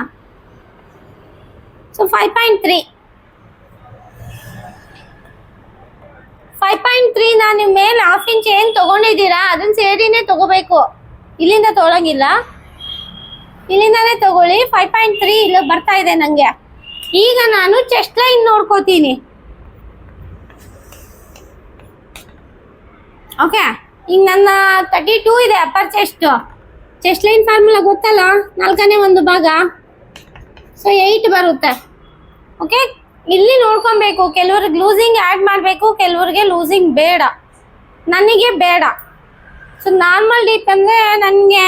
ಸೊ 5.3 ನಾನು ನಿಮ್ಮ ಮೇಲೆ 1/2 ಇಂಚ್ ಏನು ತಗೊಂಡಿದ್ದೀರಾ ಅದನ್ನ ಸೇರಿನೇ ತಗೋಬೇಕು. ಇಲ್ಲಿಂದ ತೊಗೊಳಂಗಿಲ್ಲ, ಇಲ್ಲಿಂದಾನೇ ತಗೊಳ್ಳಿ. 5.3 ಇಲ್ಲಿ ಬರ್ತಾ ಇದೆ ನಂಗೆ. ಈಗ ನಾನು ಚೆಸ್ಟ್ ಲೈನ್ ನೋಡ್ಕೋತೀನಿ. ಓಕೆ, ಈಗ ನನ್ನ 32 ಇದೆ ಅಪ್ಪರ್ ಚೆಸ್ಟ್ ಲೈನ್ ಫಾರ್ಮುಲಾ ಗೊತ್ತಲ್ಲ, 4ನೇ ಒಂದು ಭಾಗ. ಸೊ 8 ಬರುತ್ತೆ. ಓಕೆ, ಇಲ್ಲಿ ನೋಡ್ಕೊಬೇಕು. ಕೆಲವ್ರಿಗೆ ಲೂಸಿಂಗ್ ಆ್ಯಡ್ ಮಾಡಬೇಕು, ಕೆಲವ್ರಿಗೆ ಲೂಸಿಂಗ್ ಬೇಡ. ನನಗೆ ಬೇಡ. ಸೊ ನಾರ್ಮಲ್ ಡೀಪ್ ಅಂದರೆ ನನಗೆ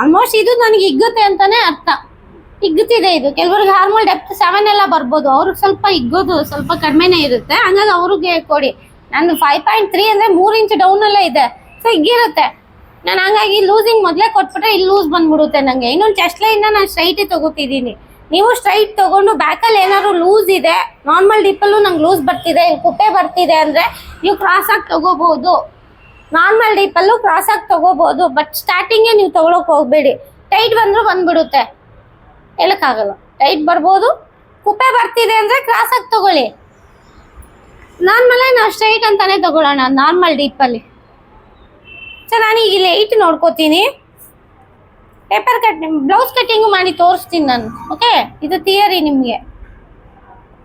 ಆಲ್ಮೋಸ್ಟ್ ಇದು ನನಗೆ ಹಿಗ್ಗುತ್ತೆ ಅಂತಲೇ ಅರ್ಥ. ಹಿಗ್ಗುತ್ತಿದೆ ಇದು. ಕೆಲವ್ರಿಗೆ ಹಾರ್ಮೋಲ್ ಡೆಪ್ತ್ 7 ಎಲ್ಲ ಬರ್ಬೋದು, ಅವ್ರಿಗೆ ಸ್ವಲ್ಪ ಹಿಗ್ಗೋದು ಸ್ವಲ್ಪ ಕಡಿಮೆನೇ ಇರುತ್ತೆ. ಹಂಗಾಗಿ ಅವ್ರಿಗೆ ಕೊಡಿ. ನಾನು 5.3 ಅಂದರೆ 3 ಇಂಚ್ ಡೌನಲ್ಲೇ ಇದೆ. ಸೊ ಹಿಗ್ಗಿರುತ್ತೆ. ನಾನು ಹಂಗಾಗಿ ಲೂಸಿಂಗ್ ಮೊದಲೇ ಕೊಟ್ಬಿಟ್ರೆ ಇಲ್ಲಿ ಲೂಸ್ ಬಂದ್ಬಿಡುತ್ತೆ ನನಗೆ. ಇನ್ನೊಂದು ಚೆಸ್ಟ್ ಲೈನ್ನ ನಾನು ಸ್ಟ್ರೈಟೇ ತಗೋತಿದ್ದೀನಿ. ನೀವು ಸ್ಟ್ರೈಟ್ ತಗೊಂಡು ಬ್ಯಾಕಲ್ಲಿ ಏನಾದ್ರು ಲೂಸ್ ಇದೆ, ನಾರ್ಮಲ್ ಡೀಪಲ್ಲೂ ನಂಗೆ ಲೂಸ್ ಬರ್ತಿದೆ, ಕುಪ್ಪೆ ಬರ್ತಿದೆ ಅಂದರೆ ನೀವು ಕ್ರಾಸಾಗಿ ತಗೋಬಹುದು. ನಾರ್ಮಲ್ ಡೀಪಲ್ಲೂ ಕ್ರಾಸಾಗಿ ತಗೋಬಹುದು. ಬಟ್ ಸ್ಟಾರ್ಟಿಂಗೇ ನೀವು ತಗೊಳಕ್ಕೆ ಹೋಗಬೇಡಿ. ಟೈಟ್ ಬಂದರೂ ಬಂದ್ಬಿಡುತ್ತೆ, ಹೇಳೋಕ್ಕಾಗಲ್ಲ. ಟೈಟ್ ಬರ್ಬೋದು, ಕುಪ್ಪೆ ಬರ್ತಿದೆ ಅಂದರೆ ಕ್ರಾಸಾಗಿ ತಗೊಳ್ಳಿ. ನಾರ್ಮಲೇ ನಾವು ಸ್ಟ್ರೈಟ್ ಅಂತಾನೆ ತಗೊಳ್ಳೋಣ ನಾರ್ಮಲ್ ಡೀಪಲ್ಲಿ. ಸೊ ನಾನೀಗ ಇಲ್ಲಿ 8 ನೋಡ್ಕೋತೀನಿ. ಪೇಪರ್ ಕಟ್ಟಿಂಗ್ ಬ್ಲೌಸ್ ಕಟ್ಟಿಂಗು ಮಾಡಿ ತೋರಿಸ್ತೀನಿ ನಾನು. ಓಕೆ, ಇದು ಥಿಯರಿ. ನಿಮಗೆ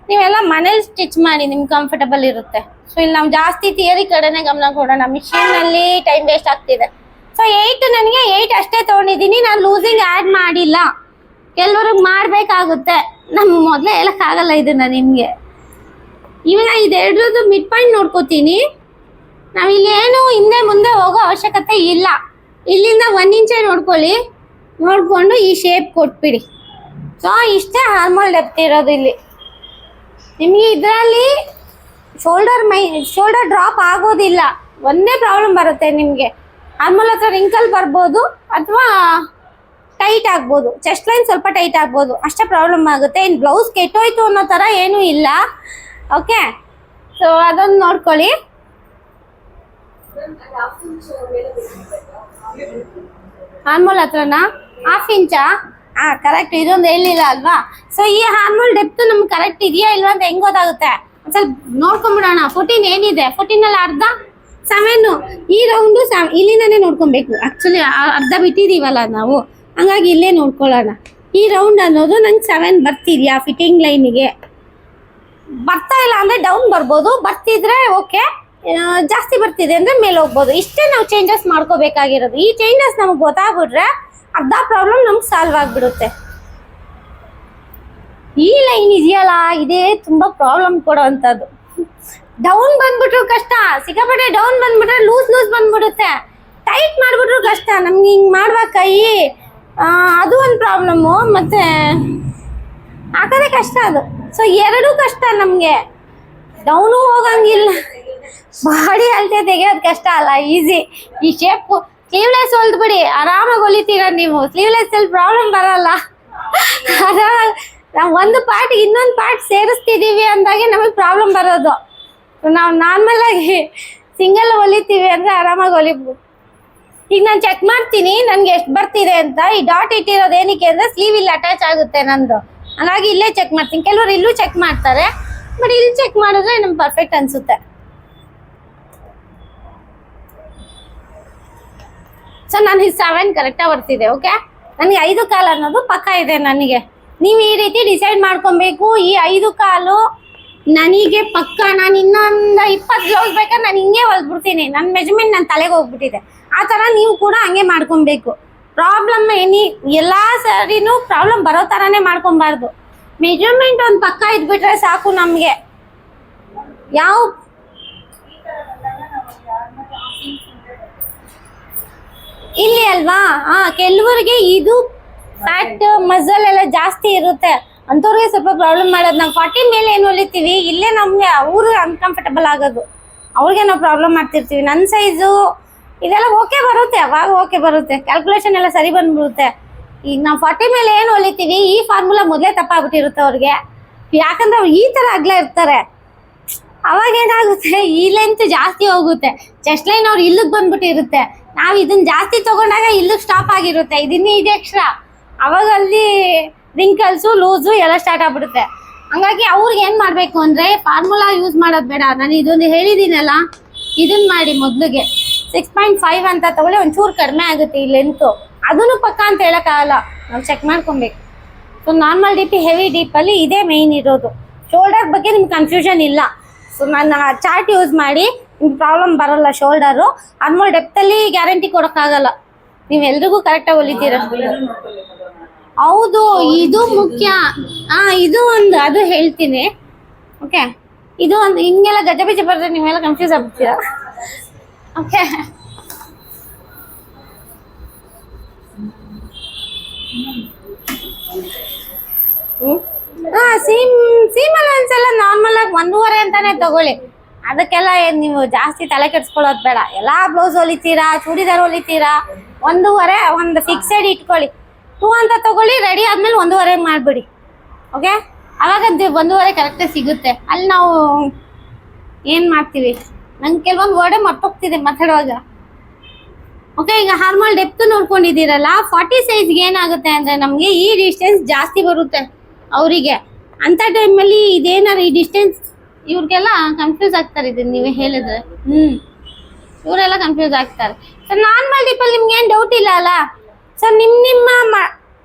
ನೀವೆಲ್ಲ ಮನೇಲಿ ಸ್ಟಿಚ್ ಮಾಡಿ, ನಿಮ್ಗೆ ಕಂಫರ್ಟಬಲ್ ಇರುತ್ತೆ. ಸೊ ಇಲ್ಲಿ ನಾವು ಜಾಸ್ತಿ ಥಿಯರಿ ಕಡೆನೇ ಗಮನ ಕೊಡೋಣ. ಮಿಷಿನಲ್ಲಿ ಟೈಮ್ ವೇಸ್ಟ್ ಆಗ್ತಿದೆ. ಸೊ 8 ನನಗೆ 8 ಅಷ್ಟೇ ತೊಗೊಂಡಿದ್ದೀನಿ. ನಾನು ಲೂಸಿಂಗ್ ಆ್ಯಡ್ ಮಾಡಿಲ್ಲ. ಕೆಲವ್ರಿಗೆ ಮಾಡಬೇಕಾಗುತ್ತೆ. ನಮ್ಮ ಮೊದಲೇ ಹೇಳೋಕ್ಕಾಗಲ್ಲ ಇದನ್ನು ನಿಮಗೆ. ಇವಾಗ ಇದೆರಡ್ರದ್ದು ಮಿಡ್ ಪಾಯಿಂಟ್ ನೋಡ್ಕೋತೀನಿ. ನಾವಿಲ್ಲಿ ಏನು ಹಿಂದೆ ಮುಂದೆ ಹೋಗೋ ಅವಶ್ಯಕತೆ ಇಲ್ಲ. ಇಲ್ಲಿಂದ 1 ಇಂಚೇ ನೋಡ್ಕೊಳ್ಳಿ. ನೋಡಿಕೊಂಡು ಈ ಶೇಪ್ ಕೊಟ್ಬಿಡಿ. ಸೊ ಇಷ್ಟೇ ಹಾರ್ಮೋಲ್ ಡೆಪ್ತ್ ಇರೋದು ಇಲ್ಲಿ. ನಿಮಗೆ ಇದರಲ್ಲಿ ಶೋಲ್ಡರ್ ಡ್ರಾಪ್ ಆಗೋದಿಲ್ಲ. ಒಂದೇ ಪ್ರಾಬ್ಲಮ್ ಬರುತ್ತೆ ನಿಮಗೆ. ಹಾರ್ಮೋಲ್ ಹತ್ರ ರಿಂಕಲ್ ಬರ್ಬೋದು ಅಥವಾ ಟೈಟ್ ಆಗ್ಬೋದು. ಚೆಸ್ಟ್ ಲೈನ್ ಸ್ವಲ್ಪ ಟೈಟ್ ಆಗ್ಬೋದು, ಅಷ್ಟೇ ಪ್ರಾಬ್ಲಮ್ ಆಗುತ್ತೆ. ಇನ್ನು ಬ್ಲೌಸ್ ಕೆಟ್ಟೋಯ್ತು ಅನ್ನೋ ಥರ ಏನೂ ಇಲ್ಲ. ಓಕೆ, ಸೊ ಅದೊಂದು ನೋಡ್ಕೊಳ್ಳಿ. ಹಾರ್ಮೋಲ್ ಹತ್ರನಾ 1/2 ಇಂಚಾ? ಕರೆಕ್ಟ್. ಇದೊಂದು ಹೇಳಿಲ್ಲ ಅಲ್ವಾ? ಸೊ ಈ ಹಾರ್ಮೋಲ್ ಡೆಪ್ತ್ ನಮ್ಗೆ ಕರೆಕ್ಟ್ ಇದೆಯಾ ಇಲ್ವಾ ಅಂತ ಹೆಂಗೆ ಗೊತ್ತಾಗುತ್ತೆ? ಸ್ವಲ್ಪ ನೋಡ್ಕೊಂಬಿಡೋಣ. 14 ಏನಿದೆ, 14ನಲ್ಲಿ ಅರ್ಧ 7. ಈ ರೌಂಡು ಇಲ್ಲಿಂದನೇ ನೋಡ್ಕೊಬೇಕು. ಆ್ಯಕ್ಚುಲಿ ಅರ್ಧ ಬಿಟ್ಟಿದ್ದೀವಲ್ಲ ನಾವು, ಹಂಗಾಗಿ ಇಲ್ಲೇ ನೋಡ್ಕೊಳ್ಳೋಣ. ಈ ರೌಂಡ್ ಅನ್ನೋದು ನಂಗೆ 7 ಬರ್ತಿದ್ಯಾ ಫಿಟ್ಟಿಂಗ್ ಲೈನಿಗೆ? ಬರ್ತಾ ಇಲ್ಲ ಅಂದರೆ ಡೌನ್ ಬರ್ಬೋದು, ಬರ್ತಿದ್ರೆ ಓಕೆ, ಜಾಸ್ತಿ ಬರ್ತಿದೆ ಅಂದರೆ ಮೇಲೆ ಹೋಗ್ಬೋದು. ಇಷ್ಟೇ ನಾವು ಚೇಂಜಸ್ ಮಾಡ್ಕೋಬೇಕಾಗಿರೋದು. ಈ ಚೇಂಜಸ್ ನಮಗೆ ಗೊತ್ತಾಗ್ಬಿಟ್ರೆ ಅರ್ಧ ಪ್ರಾಬ್ಲಮ್ ನಮ್ಗೆ ಸಾಲ್ವ್ ಆಗಿಬಿಡುತ್ತೆ. ಈ ಲೈನ್ ಇದೆಯಲ್ಲ, ಇದೇ ತುಂಬ ಪ್ರಾಬ್ಲಮ್ ಕೊಡೋವಂಥದ್ದು. ಡೌನ್ ಬಂದ್ಬಿಟ್ರು ಕಷ್ಟ, ಸಿಕ್ಕಾಪಟ್ಟೆ ಡೌನ್ ಬಂದ್ಬಿಟ್ರೆ ಲೂಸ್ ಬಂದ್ಬಿಡುತ್ತೆ. ಟೈಟ್ ಮಾಡಿಬಿಟ್ರು ಕಷ್ಟ, ನಮ್ಗೆ ಹಿಂಗೆ ಮಾಡ್ಬೇಕು ಕೈ, ಅದು ಒಂದು ಪ್ರಾಬ್ಲಮ್ಮು. ಮತ್ತು ಹಾಕೋದೇ ಕಷ್ಟ ಅದು. ಸೊ ಎರಡೂ ಕಷ್ಟ ನಮಗೆ. ಡೌನು ಹೋಗಂಗಿಲ್ಲ, ಬಾಡಿ ಅಳತೆ ತೆಗೆಯೋದು ಕಷ್ಟ ಅಲ್ಲ, ಈಸಿ. ಈ ಶೇಪ್ ಸ್ಲೀವ್ಲೆಸ್ ಹೊಲ್ದ್ಬಿಡಿ, ಆರಾಮಾಗಿ ಹೊಲಿತೀರ ನೀವು. ಸ್ಲೀವ್ಲೆಸ್ ಅಲ್ಲಿ ಪ್ರಾಬ್ಲಮ್ ಬರಲ್ಲ. ಆರಾಮಾಗಿ ನಾವು ಒಂದು ಪಾರ್ಟ್ ಇನ್ನೊಂದು ಪಾರ್ಟ್ ಸೇರಿಸ್ತಿದ್ದೀವಿ ಅಂದಾಗೆ ನಮಗೆ ಪ್ರಾಬ್ಲಮ್ ಬರೋದು. ನಾವು ನಾರ್ಮಲಾಗಿ ಸಿಂಗಲ್ ಹೊಲಿತೀವಿ ಅಂದರೆ ಆರಾಮಾಗಿ ಹೊಲಿಬೋದು. ಈಗ ನಾನು ಚೆಕ್ ಮಾಡ್ತೀನಿ ನನಗೆ ಎಷ್ಟು ಬರ್ತಿದೆ ಅಂತ. ಈ ಡಾಟ್ ಇಟ್ಟಿರೋದು ಏನಕ್ಕೆ ಅಂದರೆ ಸ್ಲೀವ್ ಇಲ್ಲಿ ಅಟ್ಯಾಚ್ ಆಗುತ್ತೆ ನಂದು, ಹಾಗಾಗಿ ಇಲ್ಲೇ ಚೆಕ್ ಮಾಡ್ತೀನಿ. ಕೆಲವರು ಇಲ್ಲೂ ಚೆಕ್ ಮಾಡ್ತಾರೆ, ಬಟ್ ಇಲ್ಲಿ ಚೆಕ್ ಮಾಡಿದ್ರೆ ನಮ್ಗೆ ಪರ್ಫೆಕ್ಟ್ ಅನಿಸುತ್ತೆ. ಸೊ ನನಗೆ 7 ಕರೆಕ್ಟಾಗಿ ಬರ್ತಿದೆ. ಓಕೆ, ನನಗೆ 5 ಕಾಲು ಅನ್ನೋದು ಪಕ್ಕ ಇದೆ ನನಗೆ. ನೀವು ಈ ರೀತಿ ಡಿಸೈಡ್ ಮಾಡ್ಕೊಬೇಕು. ಈ 5 ಕಾಲು ನನಗೆ ಪಕ್ಕ. ನಾನು ಇನ್ನೊಂದು 20 ಬ್ಲೌಸ್ ಬೇಕಾದ್ರೆ ನಾನು ಹಿಂಗೆ ಹೊಲ್ದ್ಬಿಡ್ತೀನಿ. ನನ್ನ ಮೆಜರ್ಮೆಂಟ್ ನನ್ನ ತಲೆಗೆ ಹೋಗ್ಬಿಟ್ಟಿದೆ. ಆ ಥರ ನೀವು ಕೂಡ ಹಂಗೆ ಮಾಡ್ಕೊಬೇಕು. ಪ್ರಾಬ್ಲಮ್ ಎಲ್ಲ ಸರಿನೂ ಪ್ರಾಬ್ಲಮ್ ಬರೋ ಥರನೇ ಮಾಡ್ಕೊಬಾರ್ದು. ಮೆಜರ್ಮೆಂಟ್ ಒಂದು ಪಕ್ಕ ಇದ್ಬಿಟ್ರೆ ಸಾಕು ನಮಗೆ. ಯಾವ ಇಲ್ಲಿ ಅಲ್ವಾ, ಕೆಲವರಿಗೆ ಇದು ಫ್ಯಾಟ್ ಮಸಲ್ ಎಲ್ಲ ಜಾಸ್ತಿ ಇರುತ್ತೆ, ಅಂಥವ್ರಿಗೆ ಸ್ವಲ್ಪ ಪ್ರಾಬ್ಲಮ್ ಮಾಡೋದು. ನಾವು 40 ಮೇಲೆ ಏನು ಹೊಲಿತೀವಿ, ಇಲ್ಲೇ ನಮಗೆ ಅವರು ಅನ್ಕಂಫರ್ಟಬಲ್ ಆಗೋದು, ಅವ್ರಿಗೆ ನಾವು ಪ್ರಾಬ್ಲಮ್ ಮಾಡ್ತಿರ್ತೀವಿ. ನನ್ನ ಸೈಜು ಇದೆಲ್ಲ ಓಕೆ ಬರುತ್ತೆ, ಅವಾಗ ಓಕೆ ಬರುತ್ತೆ, ಕ್ಯಾಲ್ಕುಲೇಷನ್ ಎಲ್ಲ ಸರಿ ಬಂದ್ಬಿಡುತ್ತೆ. ಈಗ ನಾವು 40 ಮೇಲೆ ಏನು ಹೊಲಿತೀವಿ, ಈ ಫಾರ್ಮುಲಾ ಮೊದಲೇ ತಪ್ಪಾಗ್ಬಿಟ್ಟಿರುತ್ತೆ ಅವ್ರಿಗೆ. ಯಾಕಂದ್ರೆ ಅವ್ರು ಈ ಥರ ಅಗಲ ಇರ್ತಾರೆ. ಅವಾಗ ಏನಾಗುತ್ತೆ, ಈ ಲೆಂತ್ ಜಾಸ್ತಿ ಹೋಗುತ್ತೆ, ಚೆಸ್ಟ್ ಲೈನ್ ಅವ್ರು ಇಲ್ಲಿಗೆ ಬಂದ್ಬಿಟ್ಟಿರುತ್ತೆ. ನಾವು ಇದನ್ನ ಜಾಸ್ತಿ ತೊಗೊಂಡಾಗ ಇಲ್ಲಿಗೆ ಸ್ಟಾಪ್ ಆಗಿರುತ್ತೆ, ಇದನ್ನೇ ಇದೆ ಎಕ್ಸ್ಟ್ರಾ. ಅವಾಗ ಅಲ್ಲಿ ರಿಂಕಲ್ಸು ಲೂಸು ಎಲ್ಲ ಸ್ಟಾರ್ಟ್ ಆಗ್ಬಿಡುತ್ತೆ. ಹಂಗಾಗಿ ಅವ್ರಿಗೆ ಏನು ಮಾಡಬೇಕು ಅಂದರೆ ಫಾರ್ಮುಲಾ ಯೂಸ್ ಮಾಡೋದು ಬೇಡ. ನಾನು ಇದೊಂದು ಹೇಳಿದ್ದೀನಲ್ಲ, ಇದನ್ನ ಮಾಡಿ ಮೊದಲಿಗೆ 6.5 ಅಂತ ತಗೊಳ್ಳಿ, ಒಂಚೂರು ಕಡಿಮೆ ಆಗುತ್ತೆ ಈ ಲೆಂತು. ಅದನ್ನು ಪಕ್ಕ ಅಂತ ಹೇಳೋಕ್ಕಾಗಲ್ಲ, ನಾವು ಚೆಕ್ ಮಾಡ್ಕೊಬೇಕು. ಸೊ ನಾರ್ಮಲ್ ಡೀಪಿ, ಹೆವಿ ಡೀಪಲ್ಲಿ ಇದೇ ಮೇಯ್ನ್ ಇರೋದು. ಶೋಲ್ಡರ್ ಬಗ್ಗೆ ನಿಮ್ಗೆ ಕನ್ಫ್ಯೂಷನ್ ಇಲ್ಲ. ಸೊ ನಾನು ಚಾರ್ಟ್ ಯೂಸ್ ಮಾಡಿ ನಿಮ್ಗೆ ಪ್ರಾಬ್ಲಮ್ ಬರೋಲ್ಲ. ಶೋಲ್ಡರು ಆರ್ಮೋಲ್ ಡೆಪ್ತಲ್ಲಿ ಗ್ಯಾರಂಟಿ ಕೊಡೋಕ್ಕಾಗಲ್ಲ, ನೀವು ಎಲ್ರಿಗೂ ಕರೆಕ್ಟಾಗಿ ಹೊಲಿತೀರ. ಹೌದು, ಇದು ಮುಖ್ಯ. ಇದು ಒಂದು ಅದು ಹೇಳ್ತೀನಿ. ಓಕೆ, ಇದು ಒಂದು ಹಿಂಗೆಲ್ಲ ಗಜ ಬಿಜ ಬರೆದ್ರೆ ನೀವೆಲ್ಲ ಕನ್ಫ್ಯೂಸ್ ಆಗ್ಬಿಡ್ತೀರಾ. ಓಕೆ, ಸೀಮಲ್ಲಿ ಒಂದ್ಸಲ ನಾರ್ಮಲ್ ಆಗಿ 1.5 ಅಂತಾನೆ ತಗೊಳ್ಳಿ. ಅದಕ್ಕೆಲ್ಲ ನೀವು ಜಾಸ್ತಿ ತಲೆ ಕೆಡ್ಸ್ಕೊಳ್ಳೋದು ಬೇಡ. ಎಲ್ಲ ಬ್ಲೌಸ್ ಹೊಲಿತೀರಾ, ಚೂಡಿದಾರ್ ಹೊಲಿತೀರಾ, 1.5 ಒಂದು ಫಿಕ್ಸೆಡ್ ಇಟ್ಕೊಳ್ಳಿ. 2 ಅಂತ ತಗೊಳ್ಳಿ, ರೆಡಿ ಆದ್ಮೇಲೆ 1.5 ಮಾಡಿಬಿಡಿ. ಓಕೆ, ಅವಾಗ 1.5 ಕರೆಕ್ಟಾಗಿ ಸಿಗುತ್ತೆ. ಅಲ್ಲಿ ನಾವು ಏನು ಮಾಡ್ತೀವಿ, ನಂಗೆ ಕೆಲವೊಂದು ವರ್ಡೇ ಮರ್ತೋಗ್ತಿದೆ ಮಾತಾಡುವಾಗ. ಓಕೆ, ಈಗ ಹಾರ್ಮೋಲ್ ಡೆಪ್ತ್ ನೋಡ್ಕೊಂಡಿದ್ದೀರಲ್ಲ, 40 ಸೈಜ್ಗೆ ಏನಾಗುತ್ತೆ ಅಂದರೆ ನಮಗೆ ಈ ಡಿಸ್ಟೆನ್ಸ್ ಜಾಸ್ತಿ ಬರುತ್ತೆ ಅವರಿಗೆ. ಅಂಥ ಟೈಮಲ್ಲಿ ಇದೇನಾರು ಈ ಡಿಸ್ಟೆನ್ಸ್ ಇವ್ರಿಗೆಲ್ಲ ಕನ್ಫ್ಯೂಸ್ ಆಗ್ತಾರೆ. ಇದನ್ನು ನೀವೇ ಹೇಳಿದ್ರೆ ಇವರೆಲ್ಲ ಕನ್ಫ್ಯೂಸ್ ಆಗ್ತಾರೆ. ಸೊ ನಾರ್ಮಲ್ ಡೀಪಲ್ಲಿ ನಿಮ್ಗೆ ಏನು ಡೌಟ್ ಇಲ್ಲ ಅಲ್ಲ. ಸೊ ನಿಮ್ಮ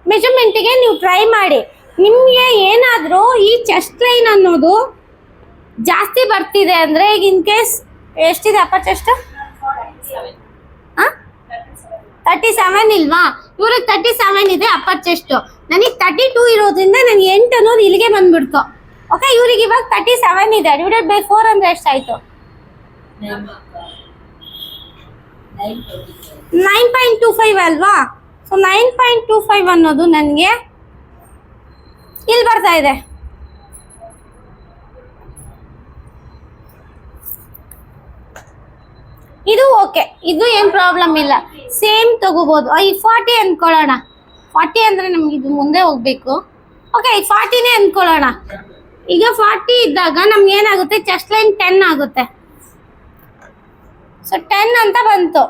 ಮೆಜರ್ಮೆಂಟಿಗೆ ನೀವು ಟ್ರೈ ಮಾಡಿ. ನಿಮಗೆ ಏನಾದರೂ ಈ ಚೆಸ್ಟ್ ಲೈನ್ ಅನ್ನೋದು ಜಾಸ್ತಿ ಬರ್ತಿದೆ ಅಂದರೆ, ಈಗ ಇನ್ ಕೇಸ್ ಎಷ್ಟಿದೆ ಅಪ್ಪರ್ ಚೆಸ್ಟ್? 37 ಇಲ್ವಾ? ಇವ್ರಿಗೆ 37 ಇದೆ ಅಪ್ಪರ್ ಚೆಸ್ಟು. ನನಗೆ 32 ಇರೋದ್ರಿಂದ ನನಗೆ 8 ಅನ್ನೋದು ಇಲ್ಲಿಗೆ ಬಂದ್ಬಿಡ್ತು. ಓಕೆ, ಇವ್ರಿಗೆ ಇವಾಗ 37 ಇದೆ, ಡಿವೈಡೆಡ್ ಬೈ 4 ಅಂದರೆ ಎಷ್ಟಾಯಿತು? 9.25 ಅಲ್ವಾ? ಸೊ 9.25 ಅನ್ನೋದು ನನಗೆ ಇಲ್ಲಿ ಬರ್ತಾ ಇದೆ. ಇದು ಓಕೆ, ಇದು ಏನು ಪ್ರಾಬ್ಲಮ್ ಇಲ್ಲ, ಸೇಮ್ ತಗೋಬೋದು. ಈ 40 ಅಂದ್ಕೊಳ್ಳೋಣ. 40 ಅಂದರೆ ನಮ್ಗೆ ಇದು ಮುಂದೆ ಹೋಗ್ಬೇಕು. ಓಕೆ, 40ನೇ ಅಂದ್ಕೊಳ್ಳೋಣ. ಈಗ 40 ಇದ್ದಾಗ ನಮ್ಗೆ ಏನಾಗುತ್ತೆ, ಚೆಸ್ಟ್ ಲೈನ್ 10 ಆಗುತ್ತೆ. ಸೊ 10 ಅಂತ ಬಂತು.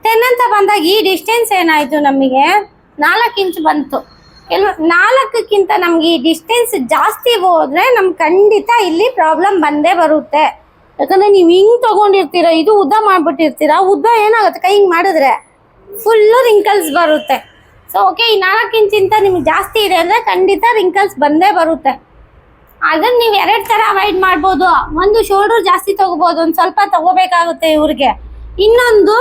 10 ಅಂತ ಬಂದಾಗ ಈ ಡಿಸ್ಟೆನ್ಸ್ ಏನಾಯಿತು, ನಮಗೆ 4 ಇಂಚ್ ಬಂತು. 4ಕ್ಕಿಂತ ನಮ್ಗೆ ಈ ಡಿಸ್ಟೆನ್ಸ್ ಜಾಸ್ತಿ ಹೋದ್ರೆ ನಮ್ಗೆ ಖಂಡಿತ ಇಲ್ಲಿ ಪ್ರಾಬ್ಲಮ್ ಬಂದೇ ಬರುತ್ತೆ. ಯಾಕಂದರೆ ನೀವು ಹಿಂಗೆ ತೊಗೊಂಡಿರ್ತೀರ, ಇದು ಉದ್ದ ಮಾಡಿಬಿಟ್ಟಿರ್ತೀರ. ಉದ್ದ ಏನಾಗುತ್ತೆ, ಕೈ ಹಿಂಗೆ ಮಾಡಿದ್ರೆ ಫುಲ್ಲು ರಿಂಕಲ್ಸ್ ಬರುತ್ತೆ. ಸೊ ಓಕೆ, ಈ 4 ಇಂಚಿಂತ ನಿಮ್ಗೆ ಜಾಸ್ತಿ ಇದೆ ಅಂದರೆ ಖಂಡಿತ ರಿಂಕಲ್ಸ್ ಬಂದೇ ಬರುತ್ತೆ. ಅದನ್ನ ನೀವು 2 ಥರ ಅವಾಯ್ಡ್ ಮಾಡ್ಬೋದು. ಒಂದು ಶೋಲ್ಡರ್ ಜಾಸ್ತಿ ತಗೋಬೋದು, ಒಂದು ಸ್ವಲ್ಪ ತಗೋಬೇಕಾಗುತ್ತೆ ಇವ್ರಿಗೆ. ಇನ್ನೊಂದು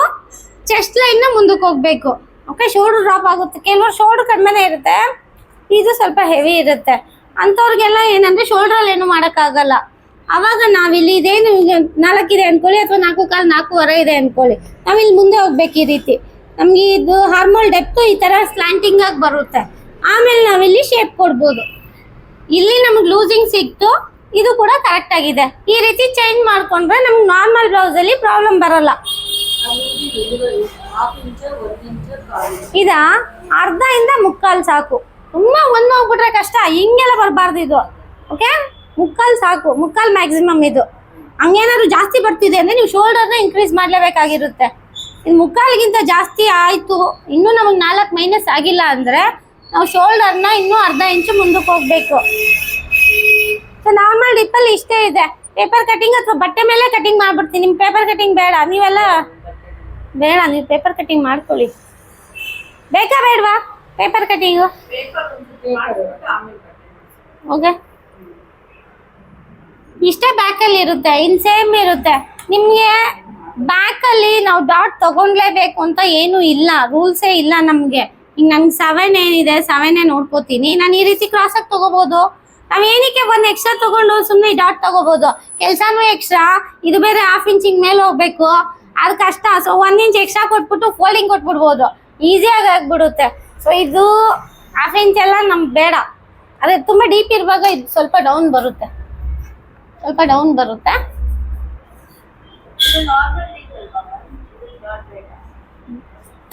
ಚೆಸ್ಟ್ ಲೈನ್ನ ಮುಂದಕ್ಕೆ ಹೋಗ್ಬೇಕು. ಓಕೆ, ಶೋಲ್ಡರ್ ಡ್ರಾಪ್ ಆಗುತ್ತೆ. ಕೆಲವರು ಶೋಲ್ಡರ್ ಕಡಿಮೆನೇ ಇರುತ್ತೆ, ಇದು ಸ್ವಲ್ಪ ಹೆವಿ ಇರುತ್ತೆ. ಅಂಥವ್ರಿಗೆಲ್ಲ ಏನಂದರೆ ಶೋಲ್ಡ್ರಲ್ಲಿ ಏನು ಮಾಡೋಕ್ಕಾಗಲ್ಲ. ಆವಾಗ ನಾವಿಲ್ಲಿ ಇದೇನು 4 ಇದೆ ಅಂದ್ಕೊಳ್ಳಿ, ಅಥವಾ 4 ಕಾಲು 4.25 ಇದೆ ಅಂದ್ಕೊಳ್ಳಿ, ನಾವಿಲ್ಲಿ ಮುಂದೆ ಹೋಗ್ಬೇಕು. ಈ ರೀತಿ ನಮಗೆ ಇದು ಹಾರ್ಮೋಲ್ ಡೆಪ್ತು ಈ ಥರ ಸ್ಲ್ಯಾಂಟಿಂಗ್ ಆಗಿ ಬರುತ್ತೆ. ಆಮೇಲೆ ನಾವಿಲ್ಲಿ ಶೇಪ್ ಕೊಡ್ಬೋದು. ಇಲ್ಲಿ ನಮಗೆ ಲೂಸಿಂಗ್ ಸಿಕ್ತು, ಇದು ಕೂಡ ಕರೆಕ್ಟ್ ಆಗಿದೆ. ಈ ರೀತಿ ಚೇಂಜ್ ಮಾಡ್ಕೊಂಡ್ರೆ ನಮ್ಗೆ ನಾರ್ಮಲ್ ಬ್ಲೌಸಲ್ಲಿ ಪ್ರಾಬ್ಲಮ್ ಬರಲ್ಲ. ಇದಾ ಅರ್ಧ ಇಂದ 3/4 ಸಾಕು. ತುಂಬ ಒಂದು ಹೋಗ್ಬಿಟ್ರೆ ಕಷ್ಟ, ಹಿಂಗೆಲ್ಲ ಬರಬಾರ್ದು ಇದು. ಓಕೆ, 3/4 ಸಾಕು, 3/4 ಮ್ಯಾಕ್ಸಿಮಮ್ ಇದು. ಹಂಗೇನಾದ್ರು ಜಾಸ್ತಿ ಬರ್ತಿದೆ ಅಂದರೆ ನೀವು ಶೋಲ್ಡರ್ನ ಇನ್ಕ್ರೀಸ್ ಮಾಡಲೇಬೇಕಾಗಿರುತ್ತೆ. ಇದು 3/4ಗಿಂತ ಜಾಸ್ತಿ ಆಯಿತು, ಇನ್ನೂ ನಮಗೆ 4 ಮೈನಸ್ ಆಗಿಲ್ಲ ಅಂದರೆ ನಾವು ಶೋಲ್ಡರ್ನ ಇನ್ನೂ ಅರ್ಧ ಇಂಚು ಮುಂದಕ್ಕೆ ಹೋಗಬೇಕು. ಸೊ ನಾರ್ಮಲ್ ಡಿಪ್ಪಲ್ಲಿ ಇಷ್ಟೇ ಇದೆ. ಪೇಪರ್ ಕಟಿಂಗ್ ಅಥವಾ ಬಟ್ಟೆ ಮೇಲೆ ಕಟಿಂಗ್ ಮಾಡಿಬಿಡ್ತೀನಿ. ನಿಮ್ಮ ಪೇಪರ್ ಕಟಿಂಗ್ ಬೇಡ, ನೀವೆಲ್ಲ ಬೇಡ, ನೀವು ಪೇಪರ್ ಕಟಿಂಗ್ ಮಾಡ್ಕೊಳ್ಳಿ. ಬೇಕಾ ಬೇಡವಾ ಪೇಪರ್ ಕಟಿಂಗು? ಓಕೆ, ಇಷ್ಟೇ ಬ್ಯಾಕಲ್ಲಿ ಇರುತ್ತೆ, ಇನ್ನು ಸೇಮ್ ಇರುತ್ತೆ. ನಿಮಗೆ ಬ್ಯಾಕಲ್ಲಿ ನಾವು ಡಾಟ್ ತೊಗೊಳ್ಲೇಬೇಕು ಅಂತ ಏನೂ ಇಲ್ಲ, ರೂಲ್ಸೇ ಇಲ್ಲ ನಮಗೆ. ಈಗ ನಂಗೆ 7 ಏನಿದೆ 7 ನೋಡ್ಕೋತೀನಿ, ನಾನು ಈ ರೀತಿ ಕ್ರಾಸಾಗಿ ತೊಗೋಬೋದು. ನಾವು ಏನಕ್ಕೆ 1 ಎಕ್ಸ್ಟ್ರಾ ತೊಗೊಂಡು ಸುಮ್ಮನೆ ಡಾಟ್ ತೊಗೋಬೋದು. ಕೆಲಸನೂ ಎಕ್ಸ್ಟ್ರಾ, ಇದು ಬೇರೆ 1/2 ಇಂಚಿಗೆ ಮೇಲೆ ಹೋಗ್ಬೇಕು, ಅದು ಕಷ್ಟ. ಸೊ 1 ಇಂಚ್ ಎಕ್ಸ್ಟ್ರಾ ಕೊಟ್ಬಿಟ್ಟು ಫೋಲ್ಡಿಂಗ್ ಕೊಟ್ಬಿಡ್ಬೋದು, ಈಸಿಯಾಗಿ ಆಗಿಬಿಡುತ್ತೆ. ಸೊ ಇದು 1/2 ಇಂಚ್ ಎಲ್ಲ ನಮ್ಗೆ ಬೇಡ. ಅದೇ ತುಂಬ ಡೀಪ್ ಇರುವಾಗ ಇದು ಸ್ವಲ್ಪ ಡೌನ್ ಬರುತ್ತೆ, ಸ್ವಲ್ಪ ಡೌನ್ ಬರುತ್ತೆ.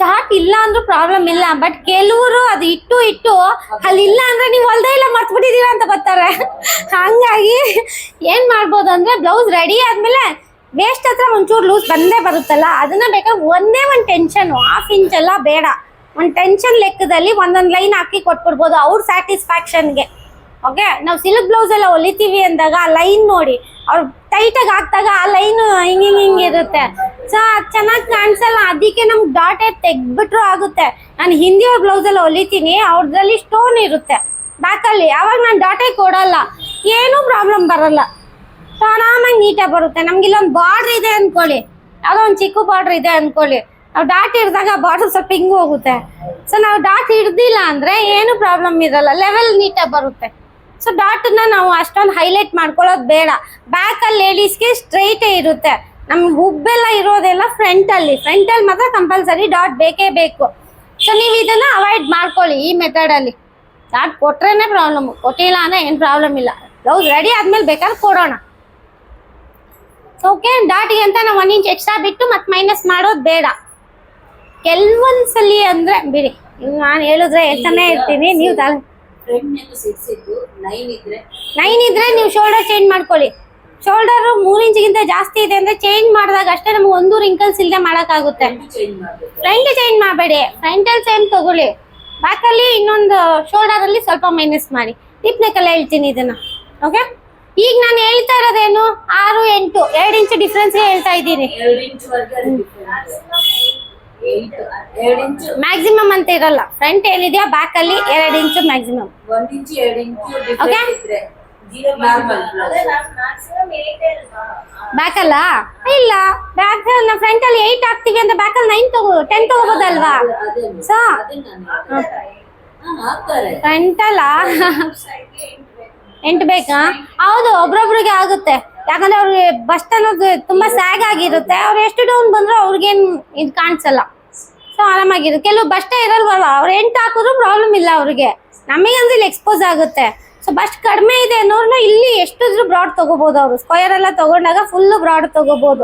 ಡಾಟ್ ಇಲ್ಲ ಅಂದ್ರೂ ಪ್ರಾಬ್ಲಮ್ ಇಲ್ಲ, ಬಟ್ ಕೆಲವರು ಅದು ಇಟ್ಟು ಅಲ್ಲಿ ಇಲ್ಲ ಅಂದ್ರೆ ನೀವು ಹೊಲ್ದೇ ಇಲ್ಲ ಮರ್ತ್ಬಿಟ್ಟಿದೀರ ಅಂತ ಬರ್ತಾರೆ. ಹಂಗಾಗಿ ಏನ್ ಮಾಡ್ಬೋದು ಅಂದ್ರೆ ಬ್ಲೌಸ್ ರೆಡಿ ಆದ್ಮೇಲೆ ವೇಸ್ಟ್ ಹತ್ರ ಒಂಚೂರು ಲೂಸ್ ಬಂದೇ ಬರುತ್ತಲ್ಲ, ಅದನ್ನ ಬೇಕಾದ್ರೆ ಒಂದೇ ಒಂದು ಟೆನ್ಷನ್ 1/2 ಇಂಚ್ ಎಲ್ಲ ಬೇಡ, ಒಂದು ಟೆನ್ಷನ್ ಲೆಕ್ಕದಲ್ಲಿ ಒಂದೊಂದು ಲೈನ್ ಹಾಕಿ ಕೊಟ್ಬಿಡ್ಬೋದು ಅವ್ರ ಸ್ಯಾಟಿಸ್ಫ್ಯಾಕ್ಷನ್ಗೆ. ಓಕೆ, ನಾವು ಸಿಲ್ಕ್ ಬ್ಲೌಸ್ ಎಲ್ಲ ಹೊಲಿತೀವಿ ಅಂದಾಗ ಆ ಲೈನ್ ನೋಡಿ, ಅವ್ರು ಟೈಟಾಗಿ ಹಾಕ್ದಾಗ ಆ ಲೈನು ಹಿಂಗೆ ಇರುತ್ತೆ. ಸೊ ಅದು ಚೆನ್ನಾಗಿ ಕಾಣಿಸಲ್ಲ, ಅದಕ್ಕೆ ನಮ್ಗೆ ಡಾಟೇ ತೆಗ್ಬಿಟ್ರು ಆಗುತ್ತೆ. ನಾನು ಹಿಂದಿಯವ್ರ ಬ್ಲೌಸೆಲ್ಲ ಹೊಲಿತೀನಿ, ಅವ್ರದ್ರಲ್ಲಿ ಸ್ಟೋನ್ ಇರುತ್ತೆ ಬ್ಯಾಕಲ್ಲಿ, ಆವಾಗ ನಾನು ಡಾಟೇ ಕೊಡಲ್ಲ, ಏನೂ ಪ್ರಾಬ್ಲಮ್ ಬರಲ್ಲ. ಸೊ ಆರಾಮಾಗಿ ನೀಟಾಗಿ ಬರುತ್ತೆ. ನಮ್ಗೆ ಇಲ್ಲೊಂದು ಬಾರ್ಡ್ರ್ ಇದೆ ಅಂದ್ಕೊಳ್ಳಿ, ಯಾವುದೋ ಒಂದು ಚಿಕ್ಕ ಬಾರ್ಡ್ರ್ ಇದೆ ಅಂದ್ಕೊಳ್ಳಿ, ನಾವು ಡಾಟ್ ಹಿಡ್ದಾಗ ಬಾರ್ಡ್ರ್ ಸ್ವಲ್ಪ ಹಿಂಗೆ ಹೋಗುತ್ತೆ. ಸೊ ನಾವು ಡಾಟ್ ಹಿಡ್ದಿಲ್ಲ ಅಂದರೆ ಏನೂ ಪ್ರಾಬ್ಲಮ್ ಇರಲ್ಲ, ಲೆವೆಲ್ ನೀಟಾಗಿ ಬರುತ್ತೆ. ಸೊ ಡಾಟನ್ನ ನಾವು ಅಷ್ಟೊಂದು ಹೈಲೈಟ್ ಮಾಡ್ಕೊಳ್ಳೋದು ಬೇಡ. ಬ್ಯಾಕಲ್ಲಿ ಲೇಡೀಸ್ಗೆ ಸ್ಟ್ರೈಟೇ ಇರುತ್ತೆ, ನಮ್ಗೆ ಹುಬ್ಬೆಲ್ಲ ಇರೋದೆಲ್ಲ ಫ್ರಂಟಲ್ಲಿ ಮಾತ್ರ ಕಂಪಲ್ಸರಿ ಡಾಟ್ ಬೇಕೇ ಬೇಕು. ಸೊ ನೀವು ಇದನ್ನು ಅವಾಯ್ಡ್ ಮಾಡ್ಕೊಳ್ಳಿ ಈ ಮೆಥಡಲ್ಲಿ. ಡಾಟ್ ಕೊಟ್ರೇನೆ ಪ್ರಾಬ್ಲಮ್ಮು, ಕೊಟ್ಟಿಲ್ಲ ಅಂದರೆ ಏನು ಪ್ರಾಬ್ಲಮ್ ಇಲ್ಲ. ಬ್ಲೌಸ್ ರೆಡಿ ಆದಮೇಲೆ ಬೇಕಾದ್ರೆ ಕೊಡೋಣ. ಸೊ ಓಕೆ, ಡಾಟಿಗೆ ಅಂತ ನಾವು 1 ಇಂಚ್ ಎಕ್ಸ್ಟ್ರಾ ಬಿಟ್ಟು ಮತ್ತೆ ಮೈನಸ್ ಮಾಡೋದು ಬೇಡ. ಕೆಲವೊಂದ್ಸಲಿ ಅಂದರೆ ಬಿಡಿ, ನಾನು ಹೇಳಿದ್ರೆ ಹೇಳ್ತಾನೆ ಇರ್ತೀನಿ, ನೀವು 9 ಇದ್ರೆ ನೀವು ಶೋಲ್ಡರ್ ಚೇಂಜ್ ಮಾಡ್ಕೊಳ್ಳಿ. ಶೋಲ್ಡರ್ 3 ಇಂಚಿಗಿಂತ ಜಾಸ್ತಿ ಇದೆ ಅಂದ್ರೆ ಚೇಂಜ್ ಮಾಡಿದಾಗ ಅಷ್ಟೇ ನಮ್ಗೆ ಒಂದು ರಿಂಕಲ್ಸ್ ಇಲ್ಲದೆ ಮಾಡೋಕ್ಕಾಗುತ್ತೆ. ಫ್ರಂಟ್ ಚೇಂಜ್ ಮಾಡಬೇಡಿ, ಫ್ರಂಟಲ್ಲಿ ಸೇಮ್ ತಗೊಳ್ಳಿ, ಬ್ಯಾಕಲ್ಲಿ ಇನ್ನೊಂದು ಶೋಲ್ಡರಲ್ಲಿ ಸ್ವಲ್ಪ ಮೈನಸ್ ಮಾಡಿ. ಡಿಪ್ ನೆಕ್ಕಲ್ಲ ಹೇಳ್ತೀನಿ ಇದನ್ನ. ಓಕೆ, ಈಗ ನಾನು ಹೇಳ್ತಾ ಇರೋದೇನು 6, 8, 2 ಇಂಚ್ ಡಿಫ್ರೆನ್ಸ್ಗೆ ಹೇಳ್ತಾ ಇದ್ದೀನಿ. ಮ್ಯಾಕ್ಸಿಮಮ್ ಅಂತ ಇರಲ್ಲ, ಫ್ರಂಟ್ ಏನಿದೆಯಾ ಬ್ಯಾಕಲ್ಲಿ 2 inch maximum. 1 inch 2 inch okay, ಬ್ಯಾಕಲ್ಲ ಇಲ್ಲ, ಬ್ಯಾಕ್ ನಾವು ಫ್ರಂಟಲ್ಲಿ 8 ಹಾಕ್ತೀವಿ ಅಂತ ಬ್ಯಾಕಲ್ಲಿ 10 ತಗೋಬೋದಲ್ವಾ? ಸೊ ಫ್ರಂಟಲ್ಲ 8 ಬೇಕಾ? ಹೌದು, ಒಬ್ರೊಬ್ರಿಗೆ ಆಗುತ್ತೆ, ಯಾಕಂದ್ರೆ ಅವ್ರಿಗೆ ಬಸ್ಟ್ ಅನ್ನೋದು ತುಂಬಾ ಸ್ಯಾಗ್ ಆಗಿರುತ್ತೆ. ಅವ್ರು ಎಷ್ಟು ಡೌನ್ ಬಂದ್ರು ಅವ್ರಿಗೇನು ಇದು ಕಾಣಿಸಲ್ಲ. ಸೊ ಆರಾಮಾಗಿರುತ್ತೆ. ಕೆಲವು ಬಷ್ಟೇ ಇರಲ್ವಲ್ಲ, ಅವ್ರು 8 ಹಾಕಿದ್ರು ಪ್ರಾಬ್ಲಮ್ ಇಲ್ಲ ಅವ್ರಿಗೆ, ನಮಗಂದ್ರೆ ಇಲ್ಲಿ ಎಕ್ಸ್ಪೋಸ್ ಆಗುತ್ತೆ. ಸೊ ಬಸ್ಟ್ ಕಡಿಮೆ ಇದೆ ಅನ್ನೋರ್ನ ಇಲ್ಲಿ ಎಷ್ಟಿದ್ರು ಬ್ರಾಡ್ ತಗೋಬಹುದು. ಅವರು ಸ್ಕ್ವಯರ್ ಎಲ್ಲ ತಗೊಂಡಾಗ ಫುಲ್ ಬ್ರಾಡ್ ತಗೋಬಹುದು.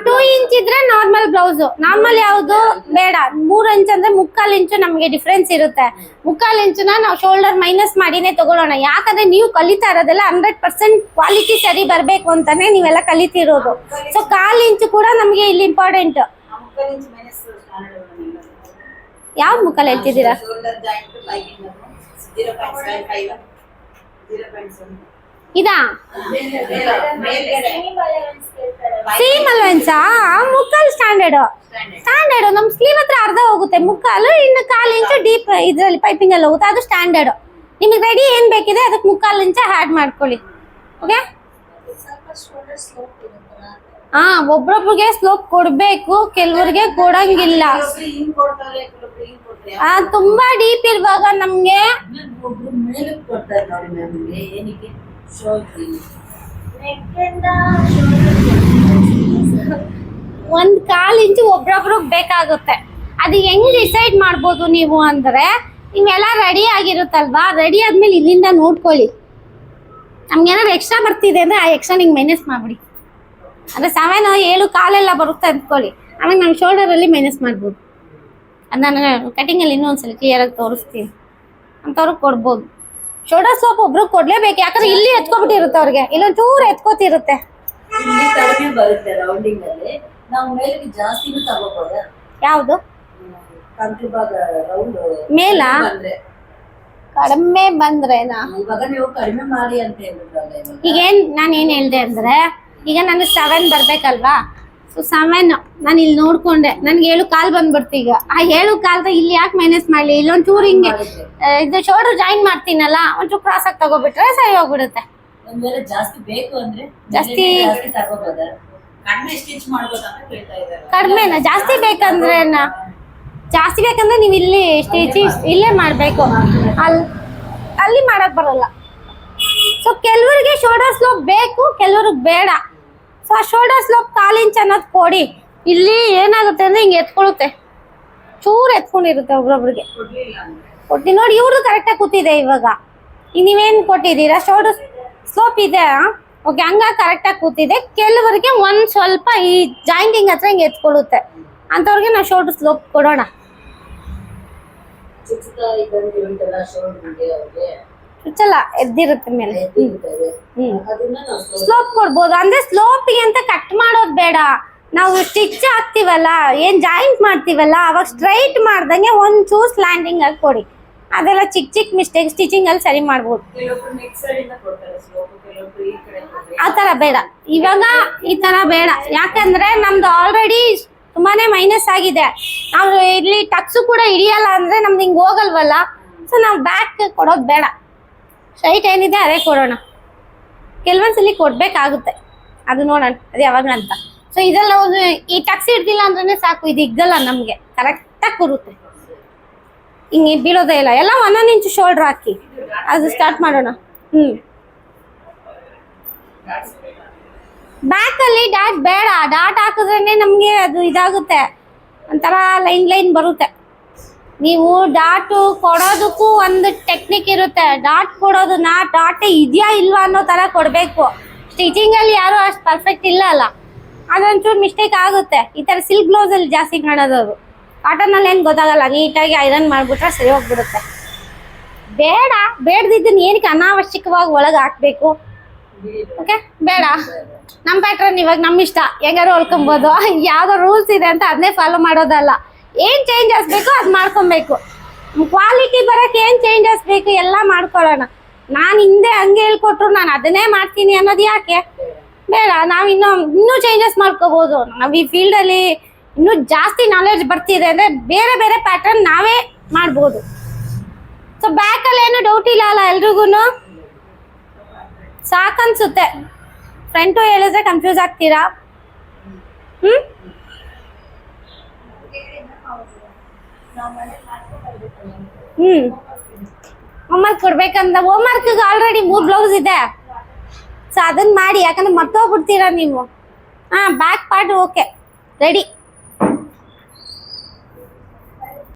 2 ಇಂಚ್ ಇದ್ರೆ ನಾರ್ಮಲ್ ಬ್ಲೌಸ್. ನಾರ್ಮಲ್ ಯಾವುದು ಬೇಡ. 3 ಇಂಚ್ ಅಂದ್ರೆ 3/4 ಇಂಚು ನಮಗೆ ಡಿಫ್ರೆನ್ಸ್ ಇರುತ್ತೆ. 3/4 ಇಂಚನ್ನ ನಾವು ಶೋಲ್ಡರ್ ಮೈನಸ್ ಮಾಡಿನೇ ತಗೊಳ್ಳೋಣ. ಯಾಕಂದ್ರೆ ನೀವು ಕಲಿತಾ ಇರೋದೆಲ್ಲ 100% ಕ್ವಾಲಿಟಿ ಸರಿ ಬರಬೇಕು ಅಂತಾನೆ ನೀವೆಲ್ಲ ಕಲಿತಿರೋದು. ಸೊ 1/4 ಇಂಚು ಕೂಡ ನಮಗೆ ಇಲ್ಲಿ ಇಂಪಾರ್ಟೆಂಟ್. ಯಾವ ಮುಕ್ಕಲ್ಲಿ ಹೇಳ್ತಿದ್ದೀರಾ? 0.75 0.7 ಇದಾ ಸೀಮ್ ಅಲ್ವೆನ್ಸಾ ಮುಕ್ಕಾಲು ಸ್ಟ್ಯಾಂಡರ್ಡ್ ನಮ್ ಸ್ಲೀವ್ ಹತ್ರ ಅರ್ಧ ಹೋಗುತ್ತೆ ಮುಕ್ಕಾಲು, ಇನ್ನು 1/4 ಇಂಚು ಡೀಪ್ ಇದ್ರಲ್ಲಿ ಪೈಪಿಂಗ್ ಅಲ್ಲಿ ಹೋಗುತ್ತೆ, ಅದು ಸ್ಟ್ಯಾಂಡರ್ಡ್. ನಿಮಗೆ ರೆಡಿ ಏನ್ ಬೇಕಿದೆ ಅದಕ್ಕೆ 3/4 ಇಂಚ ಆಡ್ ಮಾಡ್ಕೊಳ್ಳಿ. ಓಕೆ, ಹಾ ಒಬ್ರೊಬ್ರಿಗೆ ಸ್ಲೋಪ್ ಕೊಡ್ಬೇಕು, ಕೆಲವರಿಗೆ ಕೊಡಂಗಿಲ್ಲ. ತುಂಬಾ ಡೀಪ್ ಇರುವಾಗ ನಮ್ಗೆ ಒಂದ್ 1/4 ಇಂಚು ಒಬ್ರೊಬ್ರಿಗೆ ಬೇಕಾಗುತ್ತೆ. ಅದು ಹೆಂಗ್ ಡಿಸೈಡ್ ಮಾಡ್ಬೋದು ನೀವು ಅಂದ್ರೆ, ನೀವೆಲ್ಲ ರೆಡಿ ಆಗಿರುತ್ತಲ್ವಾ, ರೆಡಿ ಆದ್ಮೇಲೆ ಇಲ್ಲಿಂದ ನೋಡ್ಕೊಳ್ಳಿ. ನಮ್ಗೆ ಏನಾದ್ರು ಎಕ್ಸ್ಟ್ರಾ ಬರ್ತಿದೆ ಅಂದ್ರೆ ಆ ಎಕ್ಸ್ಟ್ರಾ ನಿಂಗೆ ಮೈನಸ್ ಮಾಡ್ಬಿಡಿ. ಅಂದ್ರೆ 7 7 ಕಾಲೆಲ್ಲ ಬರುತ್ತೆ ಅಂದ್ಕೊಳ್ಳಿ, ಆಮೇಲೆ ನಾವು ಶೋಲ್ಡರಲ್ಲಿ ಮೈನಸ್ ಮಾಡ್ಬೋದು. ಅದು ನಾನು ಕಟಿಂಗಲ್ಲಿ ಇನ್ನೊಂದ್ಸಲ ಕ್ಲಿಯರಾಗಿ ತೋರಿಸ್ತೀನಿ, ಅಂಥವ್ರಿಗೆ ಕೊಡ್ಬೋದು. ಶೋಲ್ಡರ್ ಸ್ಲೋಪ್ ಒಬ್ರಿಗೆ ಕೊಡ್ಲೇಬೇಕು, ಯಾಕಂದ್ರೆ ಇಲ್ಲಿ ಎತ್ಕೊಬಿಟ್ಟಿರುತ್ತೆ ಅವ್ರಿಗೆ, ಇಲ್ಲೊಂದು ಚೂರು ಎತ್ಕೋತಿರುತ್ತೆ. ಇಲ್ಲಿ ಕಡಿಮೆ ಬರುತ್ತೆ ರೌಂಡಿಂಗ್ ಅಲ್ಲಿ, ನಾವು ಮೇಲಿಗೆ ಜಾಸ್ತಿನೂ ತಗೋಬಹುದು. ಯಾವುದು ಕಂಟ್ರಿ ಭಾಗ ರೌಂಡ್ ಮೇಲ ಕಡಿಮೆ ಬಂದ್ರೆನಾ? ಇವಾಗ ನೀವು ಕಡಿಮೆ ಮಾಡಿ ಅಂತ ಹೇಳಿದ್ರಲ್ಲ. ಈಗೇನ್ ನಾನು ಏನ್ ಹೇಳ್ದೆ ಅಂದ್ರೆ, ಈಗ ನನಗೆ 7 ಬರ್ಬೇಕಲ್ವಾ, ಸೊ 7 ನಾನು ಇಲ್ಲಿ ನೋಡ್ಕೊಂಡೆ, ನನ್ಗೆ 7 ಕಾಲ್ ಬಂದ್ಬಿಡ್ತು. ಈಗ ಆ 7 ಕಾಲ್ದ ಇಲ್ಲಿ ಯಾಕೆ ಮೈನಸ್ ಮಾಡ್ಲಿ, ಇಲ್ಲೊಂದ್ ಚೂರು ಹಿಂಗೆ ಇದು ಶೋಲ್ಡರ್ ಜಾಯಿನ್ ಮಾಡ್ತೀನಲ್ಲ, ಒಂಚೂರು ಕ್ರಾಸ್ ಆಗಿ ತಗೋಬಿಟ್ರೆ ಸರಿ ಹೋಗ್ಬಿಡುತ್ತೆ. ಒಂದ್ವೇಳೆ ಜಾಸ್ತಿ ಬೇಕು ಅಂದ್ರೆ ಜಾಸ್ತಿ ತಗೋಬೋದ, ಕಡಿಮೆ ಸ್ಟಿಚ್ ಮಾಡ್ಬೋದು ಅಂತ ಹೇಳ್ತಾ ಇದ್ದಾರೆ. ಕಡಿಮೆನಾ? ಜಾಸ್ತಿ ಬೇಕಂದ್ರೆ ನೀವು ಇಲ್ಲಿ ಸ್ಟಿಚಿಂಗ್ ಇಲ್ಲೇ ಮಾಡಬೇಕು, ಅಲ್ಲಿ ಮಾಡಕ್ ಬರಲ್ಲ. ಸೊ ಕೆಲವರಿಗೆ ಶೋಲ್ಡರ್ ಸ್ಲೋಪ್ ಬೇಕು, ಕೆಲವ್ರಿಗೆ ಬೇಡ. ಸೊ ಆ ಶೋಲ್ಡರ್ ಸ್ಲೋಪ್ 1/4 ಇಂಚ್ ಅನ್ನೋದು ಕೊಡಿ. ಇಲ್ಲಿ ಏನಾಗುತ್ತೆ ಅಂದ್ರೆ ಹಿಂಗೆ ಎತ್ಕೊಳ್ಳುತ್ತೆ, ಚೂರು ಎತ್ಕೊಂಡಿರುತ್ತೆ ಒಬ್ರೊಬ್ರಿಗೆ. ಕೊಡ್ತೀನಿ ನೋಡಿ, ಇವ್ರದ್ದು ಕರೆಕ್ಟಾಗಿ ಕೂತಿದೆ. ಇವಾಗ ಈಗ ನೀವೇನು ಕೊಟ್ಟಿದ್ದೀರಾ, ಶೋಲ್ಡರ್ ಸ್ಲೋಪ್ ಇದೆ, ಓಕೆ, ಹಂಗ ಕರೆಕ್ಟಾಗಿ ಕೂತಿದೆ. ಕೆಲವರಿಗೆ ಒಂದು ಸ್ವಲ್ಪ ಈ ಜಾಯಿಂಟಿಂಗ್ ಹತ್ರ ಹಿಂಗೆ ಎತ್ಕೊಳ್ಳುತ್ತೆ, ಅಂಥವ್ರಿಗೆ ನಾವು ಶೋಲ್ಡರ್ ಸ್ಲೋಪ್ ಕೊಡೋಣ. ಚುಚ್ಚಲ್ಲ, ಎದ್ದಿರುತ್ತೆ ಮೇಲೆ. ಸ್ಲೋಪ್ ಕೊಡ್ಬೋದು. ಅಂದ್ರೆ ಸ್ಲೋಪಿಗೆ ಅಂತ ಕಟ್ ಮಾಡೋದು ಬೇಡ, ನಾವು ಸ್ಟಿಚ್ ಹಾಕ್ತಿವಲ್ಲ, ಏನ್ ಜಾಯಿಂಟ್ ಮಾಡ್ತೀವಲ್ಲ, ಅವಾಗ ಸ್ಟ್ರೈಟ್ ಮಾಡ್ದಂಗೆ ಒಂಚೂರು ಸ್ಲ್ಯಾಂಡಿಂಗ್ ಆಗಿ ಕೊಡಿ. ಅದೆಲ್ಲ ಚಿಕ್ಕ ಮಿಸ್ಟೇಕ್ ಸ್ಟಿಚಿಂಗ್ ಅಲ್ಲಿ ಸರಿ ಮಾಡ್ಬೋದು. ಆ ತರ ಬೇಡ, ಇವಾಗ ಈ ತರ ಬೇಡ. ಯಾಕಂದ್ರೆ ನಮ್ದು ಆಲ್ರೆಡಿ ತುಂಬಾನೇ ಮೈನಸ್ ಆಗಿದೆ. ನಾವು ಇಲ್ಲಿ ಟಕ್ಸು ಕೂಡ ಹಿಡಿಯಲ್ಲ ಅಂದ್ರೆ ನಮ್ದು ಹಿಂಗ್ ಹೋಗಲ್ವಲ್ಲ. ಸೊ ನಾವು ಬ್ಯಾಕ್ ಕೊಡೋದು ಬೇಡ, ಸ್ಟ್ರೈಟ್ ಏನಿದೆ ಅದೇ ಕೊಡೋಣ. ಕೆಲವೊಂದ್ಸಲಿ ಕೊಡ್ಬೇಕಾಗುತ್ತೆ, ಅದು ನೋಡೋಣ ಅದು ಯಾವಾಗ ಅಂತ. ಸೊ ಇದೆಲ್ಲ ಈ ಟಕ್ಸ್ ಹಿಡ್ದಿಲ್ಲ ಅಂದ್ರೆ ಸಾಕು, ಇದು ಇಗ್ಗಲ್ಲ ನಮ್ಗೆ, ಕರೆಕ್ಟಾಗಿ ಕೂರುತ್ತೆ. ಹಿಂಗೆ ಬೀಳೋದೇ ಇಲ್ಲ. ಎಲ್ಲ 1 ಇಂಚು ಶೋಲ್ಡರ್ ಹಾಕಿ ಅದು ಸ್ಟಾರ್ಟ್ ಮಾಡೋಣ. ಬ್ಯಾಕ್ ಅಲ್ಲಿ ಡಾಟ್ ಬೇಡ, ಡಾಟ್ ಹಾಕಿದ್ರೇನೆ ನಮ್ಗೆ ಅದು ಇದಾಗುತ್ತೆ, ಒಂಥರ ಲೈನ್ ಬರುತ್ತೆ. ನೀವು ಡಾಟು ಕೊಡೋದಕ್ಕೂ ಒಂದು ಟೆಕ್ನಿಕ್ ಇರುತ್ತೆ. ಡಾಟ್ ಕೊಡೋದನ್ನ ಡಾಟ್ ಇದೆಯಾ ಇಲ್ವಾ ಅನ್ನೋ ತರ ಕೊಡಬೇಕು. ಸ್ಟಿಚಿಂಗ್ ಅಲ್ಲಿ ಯಾರು ಅಷ್ಟು ಪರ್ಫೆಕ್ಟ್ ಇಲ್ಲ ಅಲ್ಲ, ಅದೊಂಚೂರು ಮಿಸ್ಟೇಕ್ ಆಗುತ್ತೆ. ಈ ತರ ಸಿಲ್ಕ್ ಬ್ಲೌಸ್ ಅಲ್ಲಿ ಜಾಸ್ತಿ ಮಾಡೋದು, ಕಾಟನ್ ಅಲ್ಲಿ ಏನು ಗೊತ್ತಾಗಲ್ಲ, ನೀಟಾಗಿ ಐರನ್ ಮಾಡ್ಬಿಟ್ರೆ ಸರಿ ಹೋಗ್ಬಿಡುತ್ತೆ. ಬೇಡದಿದ್ದನ್ನ ಏನಕ್ಕೆ ಅನಾವಶ್ಯಕವಾಗಿ ಒಳಗೆ ಹಾಕ್ಬೇಕು? ಓಕೆ, ಬೇಡ. ನಮ್ಮ ಪ್ಯಾಟ್ರನ್ ಇವಾಗ ನಮ್ಮ ಇಷ್ಟ, ಹೆಂಗಾರು ಹೊಲ್ಕೊಬೋದು. ಯಾವ್ದೋ ರೂಲ್ಸ್ ಇದೆ ಅಂತ ಅದನ್ನೇ ಫಾಲೋ ಮಾಡೋದಲ್ಲ. ಏನ್ ಚೇಂಜಸ್ ಬೇಕು ಅದು ಮಾಡ್ಕೊಬೇಕು. ಕ್ವಾಲಿಟಿ ಬರಕ್ಕೆ ಏನ್ ಚೇಂಜಸ್ ಬೇಕು ಎಲ್ಲ ಮಾಡ್ಕೊಳ್ಳೋಣ. ನಾನು ಹಿಂದೆ ಹಂಗೆ ಹೇಳ್ಕೊಟ್ರು ನಾನು ಅದನ್ನೇ ಮಾಡ್ತೀನಿ ಅನ್ನೋದು ಯಾಕೆ? ಬೇಡ. ನಾವು ಇನ್ನೂ ಚೇಂಜಸ್ ಮಾಡ್ಕೋಬಹುದು. ನಾವು ಈ ಫೀಲ್ಡ್ ಅಲ್ಲಿ ಇನ್ನೂ ಜಾಸ್ತಿ ನಾಲೆಡ್ಜ್ ಬರ್ತಿದೆ ಅಂದ್ರೆ ಬೇರೆ ಬೇರೆ ಪ್ಯಾಟರ್ನ್ ನಾವೇ ಮಾಡ್ಬೋದು. ಸೊ ಬ್ಯಾಕ್ ಅಲ್ಲಿ ಏನು ಡೌಟ್ ಇಲ್ಲ ಅಲ್ಲ ಎಲ್ರಿಗೂ? ಸಾಕನ್ಸುತ್ತೆ. ಫ್ರಂಟು ಹೇಳಿದ್ರೆ ಕನ್ಫ್ಯೂಸ್ ಆಗ್ತೀರಾ? ಹೋಮ್ವರ್ಕ್ ಕೊಡ್ಬೇಕಂದ. ಹೋಮ್ವರ್ಕ್ ಆಲ್ರೆಡಿ 3 ಬ್ಲೌಸ್ ಇದೆ. ಸೊ ಅದನ್ನ ಮಾಡಿ, ಯಾಕಂದ್ರೆ ಮರ್ತೋಗ್ಬಿಡ್ತೀರಾ ನೀವು. Back part okay ready.